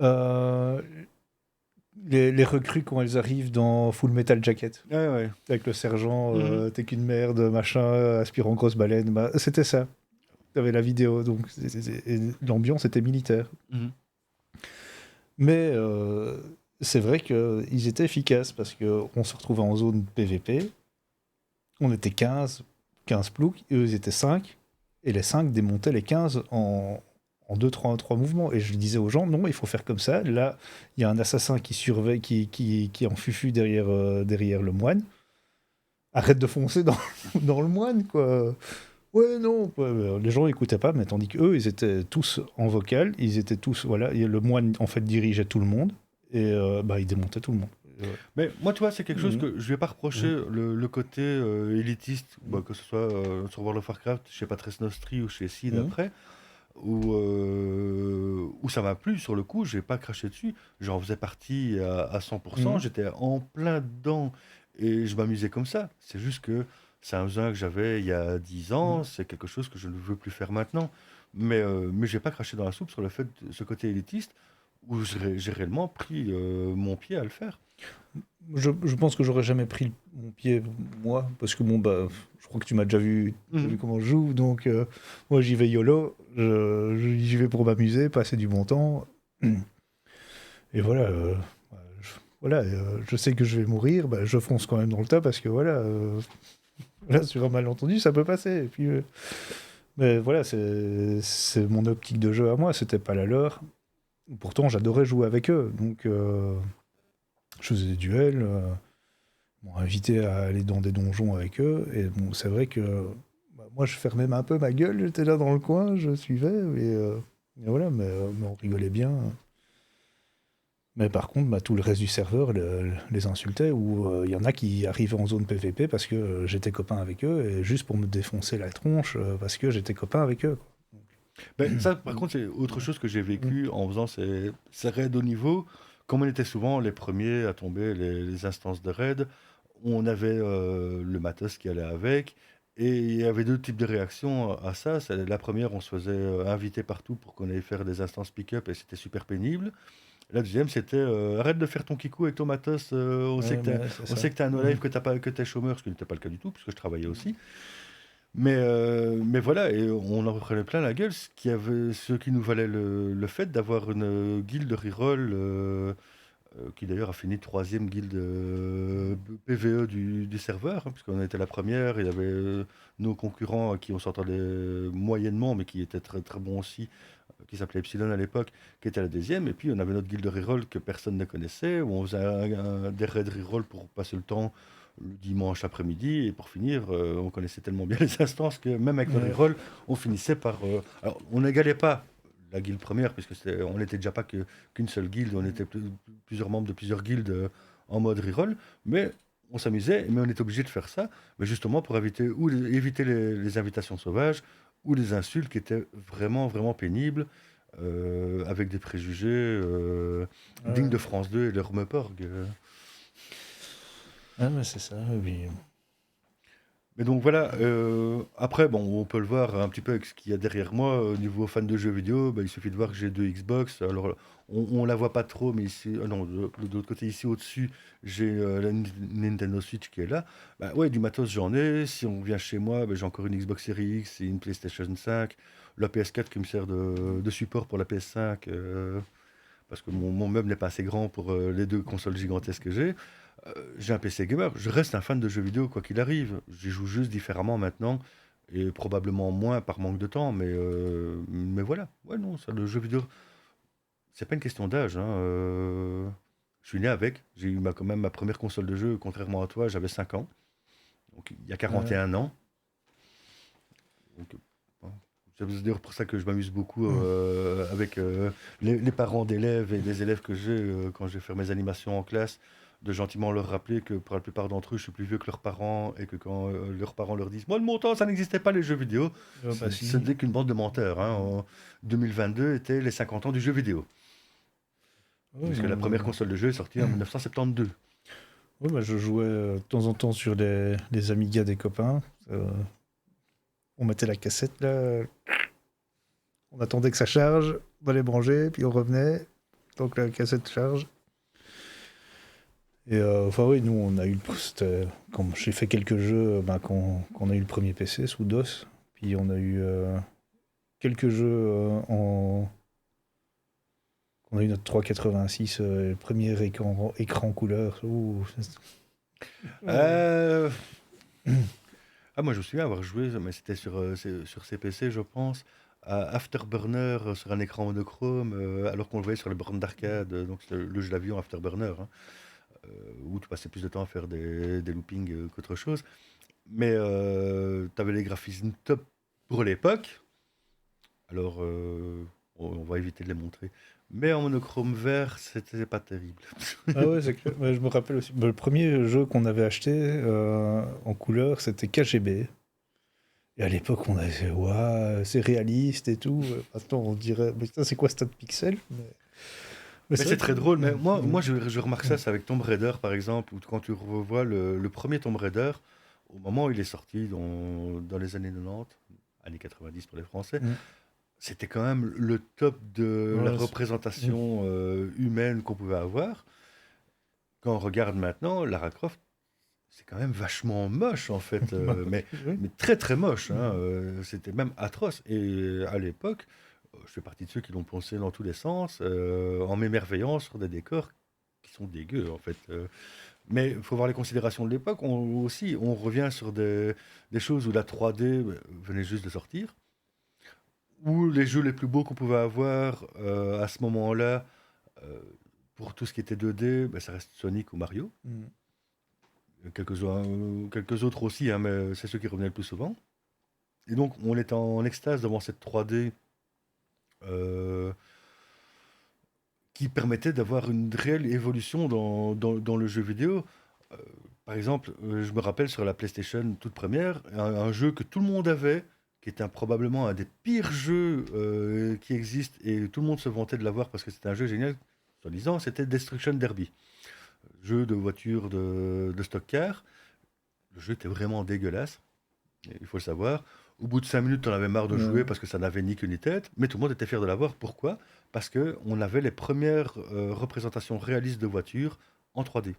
euh, les recrues quand elles arrivent dans Full Metal Jacket. Ouais, ouais. Avec le sergent, Mhm. t'es qu'une merde, machin, aspirant grosse baleine. Bah, c'était ça. T'avais la vidéo. Donc et l'ambiance était militaire. Mhm. Mais c'est vrai qu'ils étaient efficaces parce qu'on se retrouvait en zone PVP. On était 15 ploucs, eux ils étaient 5. Et les 5 démontaient les 15 en 2-3 mouvements. Et je disais aux gens, non, il faut faire comme ça. Là, il y a un assassin qui surveille, qui est en fufu derrière le moine. Arrête de foncer dans, dans le moine, quoi. Ouais, non. Ouais, les gens n'écoutaient pas, mais tandis qu'eux, ils étaient tous en vocal. Ils étaient tous, voilà. Et le moine, en fait, dirigeait tout le monde. Et il démontait tout le monde. Mais moi, tu vois, c'est quelque chose Mhm. que je vais pas reprocher, Mhm. le côté élitiste, bah, que ce soit sur World of Warcraft, chez Patres Nostri ou chez Seed Mhm. après, où ça m'a plu sur le coup, j'ai pas craché dessus, j'en faisais partie à 100%, Mhm. j'étais en plein dedans et je m'amusais comme ça. C'est juste que c'est un besoin que j'avais il y a 10 ans, Mhm. c'est quelque chose que je ne veux plus faire maintenant. Mais j'ai pas craché dans la soupe sur le fait de ce côté élitiste où j'ai réellement pris mon pied à le faire. Je pense que j'aurais jamais pris mon pied, moi, parce que bon, bah, je crois que tu m'as déjà vu Mhm. comment je joue, donc moi j'y vais YOLO, j'y vais pour m'amuser, passer du bon temps. Et voilà, voilà, je sais que je vais mourir, bah, je fonce quand même dans le tas parce que voilà, là sur un malentendu ça peut passer. Et puis, mais voilà, c'est mon optique de jeu à moi, c'était pas la leur. Pourtant j'adorais jouer avec eux, donc je faisais des duels, ils m'ont invité à aller dans des donjons avec eux, et bon, c'est vrai que bah, moi je fermais un peu ma gueule, j'étais là dans le coin, je suivais, et voilà, mais on rigolait bien. Mais par contre, bah, tout le reste du serveur les insultait, ou il y en a qui arrivaient en zone PVP parce que j'étais copain avec eux, et juste pour me défoncer la tronche parce que j'étais copain avec eux, quoi. Ben, ça, par contre, c'est autre chose que j'ai Mm. vécu en faisant ces raids au niveau. Comme on était souvent les premiers à tomber les instances de raid, on avait le matos qui allait avec. Et il y avait deux types de réactions à ça. La première, on se faisait inviter partout pour qu'on aille faire des instances pick-up et c'était super pénible. La deuxième, c'était arrête de faire ton kikou avec ton matos. Ouais, ouais, c'est On ça. sait que t'es un Mm. no-life, que t'as pas, que t'es chômeur, ce qui n'était pas le cas du tout, puisque je travaillais aussi. Mais voilà, et on en prenait plein la gueule, ce qui nous valait le fait d'avoir une guilde reroll, qui d'ailleurs a fini troisième guilde PVE du serveur, hein, puisqu'on était la première, il y avait nos concurrents qui on s'entendait moyennement, mais qui étaient très très bons aussi, qui s'appelait Epsilon à l'époque, qui était la deuxième, et puis on avait notre guilde reroll que personne ne connaissait, où on faisait des raids reroll pour passer le temps le dimanche après-midi, et pour finir, on connaissait tellement bien les instances que même avec nos Ouais. rerolls, on finissait par... alors, on n'égalait pas la guilde première, puisque on n'était déjà pas qu'une seule guilde, on était plusieurs membres de plusieurs guildes en mode reroll, mais on s'amusait, mais on était obligé de faire ça, mais justement pour éviter les invitations sauvages, ou les insultes qui étaient vraiment, vraiment pénibles, avec des préjugés dignes Ouais. de France 2 et leur Meporg. Ah, mais c'est ça, oui. Mais donc voilà, après, bon, on peut le voir un petit peu avec ce qu'il y a derrière moi, au niveau fan de jeux vidéo, bah, il suffit de voir que j'ai deux Xbox. Alors, on la voit pas trop, mais ici, non, de l'autre côté, ici au-dessus, j'ai la Nintendo Switch qui est là. Bah ouais, du matos, j'en ai. Si on vient chez moi, bah, j'ai encore une Xbox Series X et une PlayStation 5, la PS4 qui me sert de support pour la PS5, parce que mon meuble n'est pas assez grand pour les deux consoles gigantesques que j'ai. J'ai un PC gamer, je reste un fan de jeux vidéo quoi qu'il arrive. J'y joue juste différemment maintenant et probablement moins par manque de temps, mais voilà. Ouais, non, ça, le jeu vidéo, c'est pas une question d'âge, hein. Je suis né avec, j'ai eu quand même ma première console de jeu, contrairement à toi, j'avais 5 ans, donc il y a Ouais. 41 ans. Donc, bon, c'est d'ailleurs pour ça que je m'amuse beaucoup avec les parents d'élèves et des élèves que j'ai quand je vais faire mes animations en classe, de gentiment leur rappeler que pour la plupart d'entre eux, je suis plus vieux que leurs parents et que quand leurs parents leur disent moi, de mon temps, ça n'existait pas les jeux vidéo, Bah ce si. n'est qu'une bande de menteurs, hein. En 2022 était les 50 ans du jeu vidéo, Oui, puisque non, la première console de jeu est sortie en 1972. oui, bah, je jouais de temps en temps sur les Amiga des copains. On mettait la cassette là, on attendait que ça charge, on allait brancher, puis on revenait, donc la cassette charge. Et enfin oui, nous on a eu comme j'ai fait quelques jeux quand on a eu le premier PC sous DOS, puis on a eu quelques jeux on a eu notre 386, le premier écran couleur. Ouh, ouais. Euh, Ah, moi, je me souviens avoir joué, mais c'était sur CPC, je pense, à Afterburner sur un écran monochrome, alors qu'on le voyait sur les bornes d'arcade. Donc, c'était le jeu d'avion Afterburner, hein, où tu passais plus de temps à faire des loopings qu'autre chose. Mais tu avais les graphismes top pour l'époque. Alors, on va éviter de les montrer. Mais en monochrome vert, c'était pas terrible. Ah ouais, c'est clair. Ouais, je me rappelle aussi. Bah, le premier jeu qu'on avait acheté en couleur, c'était KGB. Et à l'époque, on avait fait, waouh, c'est réaliste et tout. Maintenant, on dirait, mais putain, c'est quoi ce tas de pixels? Mais Mais c'est c'est vrai que. très drôle. Mais moi, Mm. je remarque ça, c'est avec Tomb Raider, par exemple, ou quand tu revois le premier Tomb Raider, au moment où il est sorti, dans les années 90, années 90 pour les Français, Mm. c'était quand même le top de la Ouais, mm. représentation humaine qu'on pouvait avoir. Quand on regarde maintenant, Lara Croft, c'est quand même vachement moche, en fait, Bah, mais, oui. mais très très moche, hein, Mm. c'était même atroce. Et à l'époque, je fais partie de ceux qui l'ont poncé dans tous les sens, en m'émerveillant sur des décors qui sont dégueux, en fait. Mais il faut voir les considérations de l'époque. On revient sur des choses où la 3D venait juste de sortir, où les jeux les plus beaux qu'on pouvait avoir à ce moment-là, euh, pour tout ce qui était 2D, ben, ça reste Sonic ou Mario. Mm. Quelques autres aussi, hein, mais c'est ceux qui revenaient le plus souvent. Et donc, on est en extase devant cette 3D euh, qui permettait d'avoir une réelle évolution dans le jeu vidéo. Euh, Par exemple, je me rappelle sur la PlayStation toute première, un jeu que tout le monde avait, qui était probablement un des pires jeux qui existent, et tout le monde se vantait de l'avoir parce que c'était un jeu génial, soi-disant, c'était Destruction Derby. Jeu de voiture de stock car. Le jeu était vraiment dégueulasse, il faut le savoir. Au bout de 5 minutes, on avait marre de jouer Ouais. parce que ça n'avait ni queue ni tête, mais tout le monde était fier de l'avoir. Pourquoi? Parce qu'on avait les premières représentations réalistes de voitures en 3D.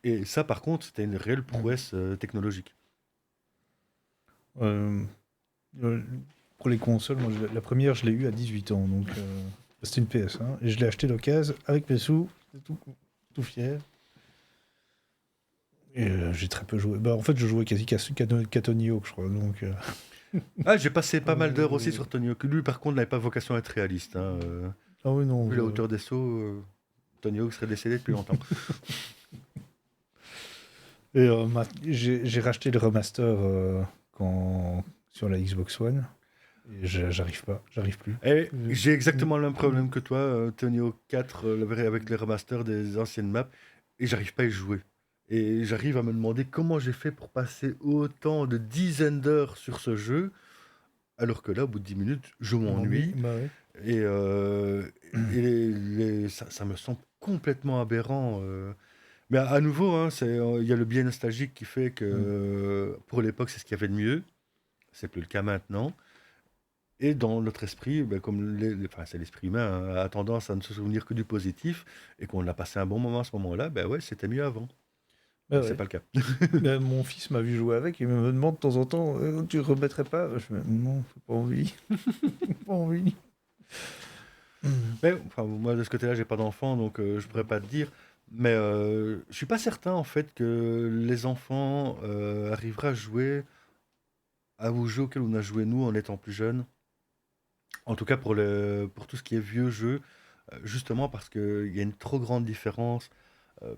Et ça, par contre, c'était une réelle Mm. prouesse technologique. Euh, euh, pour les consoles, moi, la première, je l'ai eue à 18 ans. Donc, c'était une PS1. Et je l'ai acheté d'occasion avec mes sous. J'étais tout fier. Et j'ai très peu joué. Bah, en fait, je jouais quasi qu'à Tony Hawk, je crois. Donc, Ah, j'ai passé pas mal d'heures aussi euh, sur Tony Hawk. Lui, par contre, n'avait pas vocation à être réaliste, hein. ah oui, non. Vu la hauteur des sauts, Tony Hawk serait décédé depuis longtemps. Et j'ai racheté le remaster sur la Xbox One. Et j'arrive plus. Et Euh, j'ai exactement le même problème que toi, Tony Hawk 4, avec les remasters des anciennes maps, et j'arrive pas à y jouer. Et j'arrive à me demander comment j'ai fait pour passer autant de dizaines d'heures sur ce jeu, alors que là, au bout de 10 minutes, je M'ennuie, m'ennuie, bah ouais. et, ça me semble complètement aberrant. Mais à nouveau, hein, il y a le biais nostalgique qui fait que Mm. pour l'époque, c'est ce qu'il y avait de mieux. C'est plus le cas maintenant. Et dans notre esprit, ben, comme enfin, c'est l'esprit humain, hein, a tendance à ne se souvenir que du positif, et qu'on a passé un bon moment à ce moment-là, ben ouais, c'était mieux avant. Bah Mais c'est ouais. pas le cas. Bah, mon fils m'a vu jouer avec et me demande de temps en temps, tu remettrais pas? Je fais, non, j'ai pas envie. J'ai pas envie. Mm. Mais enfin, moi, de ce côté-là, j'ai pas d'enfant, donc je pourrais pas te dire. Mais je suis pas certain, en fait, que les enfants arriveraient à jouer aux jeux auxquels on a joué nous en étant plus jeunes. En tout cas, pour tout ce qui est vieux jeux, justement parce qu'il y a une trop grande différence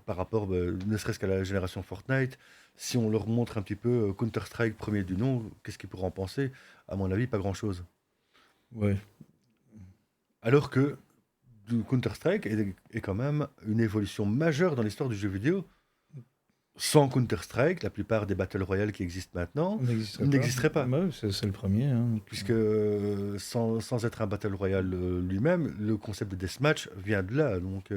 par rapport, ne serait-ce qu'à la génération Fortnite. Si on leur montre un petit peu Counter-Strike premier du nom, qu'est-ce qu'ils pourront en penser? À mon avis, pas grand-chose. Ouais. Alors que Counter-Strike est quand même une évolution majeure dans l'histoire du jeu vidéo. Sans Counter-Strike, la plupart des Battle Royale qui existent maintenant On n'existerait pas. n'existeraient pas. Bah ouais, c'est le premier. Hein, donc, Puisque sans être un Battle Royale lui-même, le concept de Deathmatch vient de là. Donc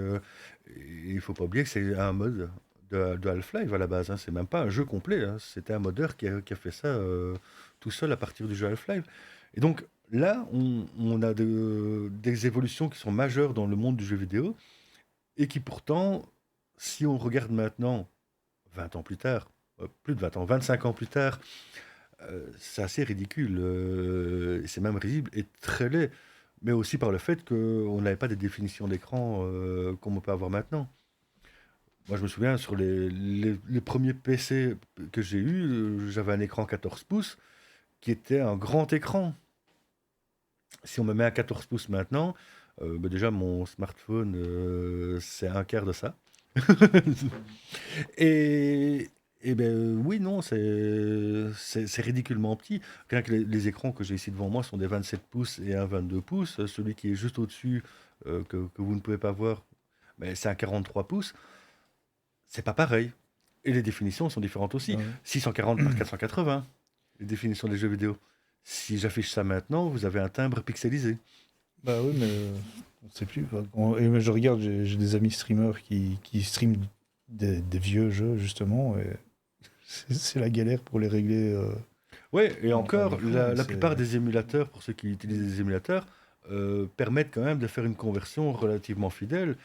il faut pas oublier que c'est un mode de Half-Life à la base, hein. C'est même pas un jeu complet, hein. C'était un modeur qui a fait ça tout seul à partir du jeu Half-Life. Et donc là, on a des évolutions qui sont majeures dans le monde du jeu vidéo et qui pourtant, si on regarde maintenant, 20 ans plus tard, plus de 20 ans, 25 ans plus tard, c'est assez ridicule. C'est même risible et très laid. Mais aussi par le fait qu'on n'avait pas des définitions d'écran comme on peut avoir maintenant. Moi, je me souviens, sur les premiers PC que j'ai eus, j'avais un écran 14 pouces qui était un grand écran. Si on me met un 14 pouces maintenant, bah déjà, mon smartphone, c'est un quart de ça. Et, et ben oui, non, c'est ridiculement petit. Rien que les écrans que j'ai ici devant moi sont des 27 pouces et un 22 pouces. Celui qui est juste au-dessus, que vous ne pouvez pas voir, mais c'est un 43 pouces. C'est pas pareil. Et les définitions sont différentes aussi. ouais. 640 par 480, les définitions des jeux vidéo. Si j'affiche ça maintenant, vous avez un timbre pixelisé. Bah oui, mais on sait plus. Quoi. Et je regarde, j'ai des amis streamers qui streament des vieux jeux, justement. Et c'est la galère pour les régler Ouais, et en encore, écran. la plupart des émulateurs, pour ceux qui utilisent des émulateurs, permettent quand même de faire une conversion relativement fidèle,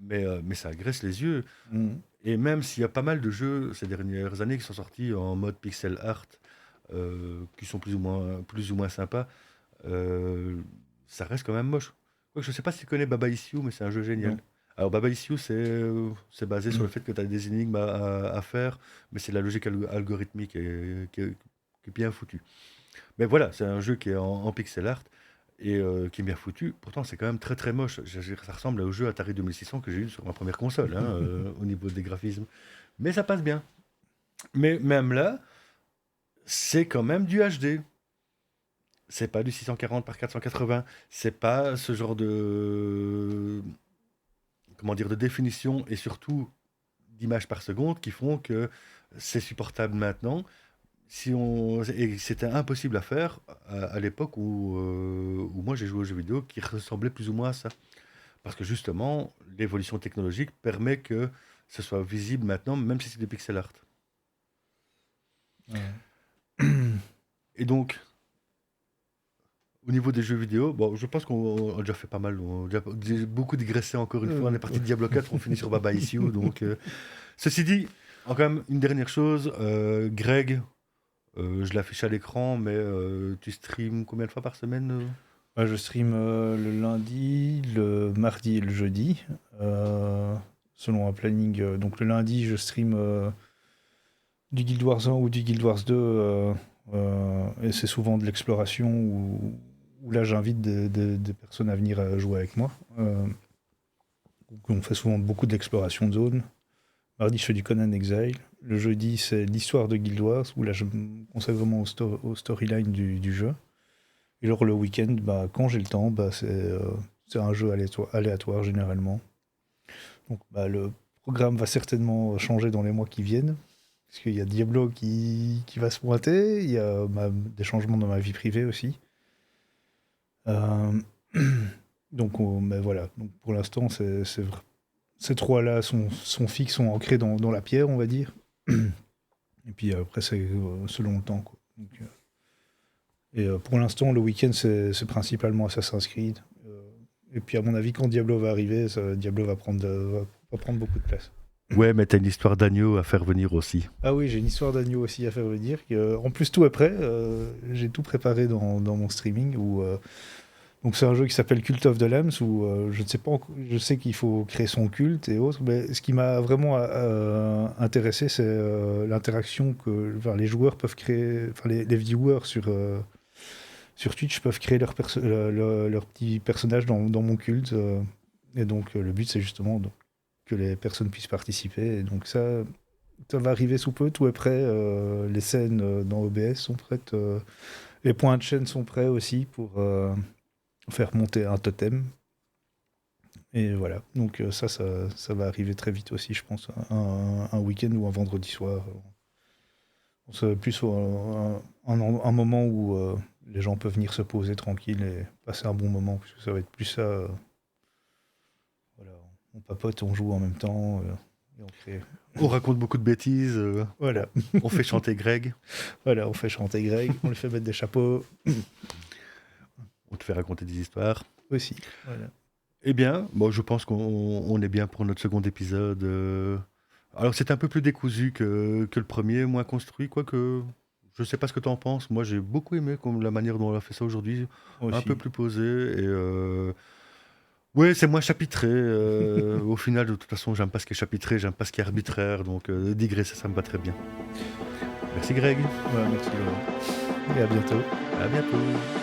mais ça agresse les yeux. Mm. Et même s'il y a pas mal de jeux ces dernières années qui sont sortis en mode pixel art, qui sont plus ou moins sympas, euh, ça reste quand même moche. Quoique, je sais pas si tu connais Baba Is You, mais c'est un jeu génial. Non. Alors Baba Is You, c'est basé sur le fait que tu as des énigmes à faire, mais c'est de la logique algorithmique qui est bien foutue. Mais voilà, c'est un jeu qui est en pixel art et qui est bien foutu. Pourtant, c'est quand même très très moche. Ça ressemble au jeu Atari 2600 que j'ai eu sur ma première console, hein, au niveau des graphismes. Mais ça passe bien. Mais même là, c'est quand même du HD. C'est pas du 640 par 480. C'est pas ce genre de, comment dire, de définition et surtout d'images par seconde qui font que c'est supportable maintenant. Et c'était impossible à faire à l'époque où moi j'ai joué aux jeux vidéo qui ressemblaient plus ou moins à ça. Parce que justement, l'évolution technologique permet que ce soit visible maintenant, même si c'est des pixel art. Ouais. Et donc, au niveau des jeux vidéo, bon, je pense qu'on a déjà fait pas mal, on a déjà beaucoup digressé encore une fois. On est parti de Diablo 4, on finit sur Baba Is You. Donc, ceci dit, quand même, une dernière chose, Greg, je l'affiche à l'écran, mais tu streams combien de fois par semaine Je stream le lundi, le mardi et le jeudi, selon un planning. Donc le lundi, je stream du Guild Wars 1 ou du Guild Wars 2, et c'est souvent de l'exploration où là j'invite des personnes à venir jouer avec moi. Donc on fait souvent beaucoup d'exploration de zone. Mardi, je fais du Conan Exile. Le jeudi, c'est l'histoire de Guild Wars, où là je me consacre vraiment au storyline du jeu. Et alors le week-end, quand j'ai le temps, c'est un jeu aléatoire généralement. Donc le programme va certainement changer dans les mois qui viennent. Parce qu'il y a Diablo qui va se pointer, il y a des changements dans ma vie privée aussi. Donc voilà. Donc, pour l'instant, ces trois-là sont fixes, sont ancrés dans la pierre, on va dire. Et puis après, c'est selon le temps, quoi. Donc, pour l'instant, le week-end, c'est principalement Assassin's Creed. Et puis, à mon avis, quand Diablo va arriver, Diablo va prendre beaucoup de place. Ouais, mais t'as une histoire d'agneau à faire venir aussi. Ah oui, j'ai une histoire d'agneau aussi à faire venir. En plus, tout est prêt. J'ai tout préparé dans mon streaming. Donc, c'est un jeu qui s'appelle Cult of the Lambs, où je ne sais pas, je sais qu'il faut créer son culte et autres. Mais ce qui m'a vraiment intéressé, c'est l'interaction que les joueurs peuvent créer, enfin les viewers sur Twitch peuvent créer leur petit personnage dans mon culte. Et donc, le but, c'est justement que les personnes puissent participer. Et donc, ça va arriver sous peu. Tout est prêt. Les scènes dans OBS sont prêtes. Les points de chaîne sont prêts aussi pour faire monter un totem. Et voilà. Donc, ça va arriver très vite aussi, je pense. Un week-end ou un vendredi soir. C'est plus un moment où les gens peuvent venir se poser tranquille et passer un bon moment, parce que ça va être plus ça. Voilà, on papote, on joue en même temps, et on crée. On raconte beaucoup de bêtises. Voilà. On fait chanter Greg. Voilà, on fait chanter Greg, on lui fait mettre des chapeaux. On te fait raconter des histoires. Aussi, voilà. Eh bien, je pense qu'on est bien pour notre second épisode. Alors, c'est un peu plus décousu que le premier, moins construit, quoique... Je sais pas ce que tu en penses. Moi, j'ai beaucoup aimé la manière dont on a fait ça aujourd'hui. Un peu plus posé. Et oui, c'est moins chapitré. Au final, de toute façon, j'aime pas ce qui est chapitré, j'aime pas ce qui est arbitraire. Donc, digresser, ça me va très bien. Merci Greg. Ouais, merci Laurent. Et à bientôt. À bientôt.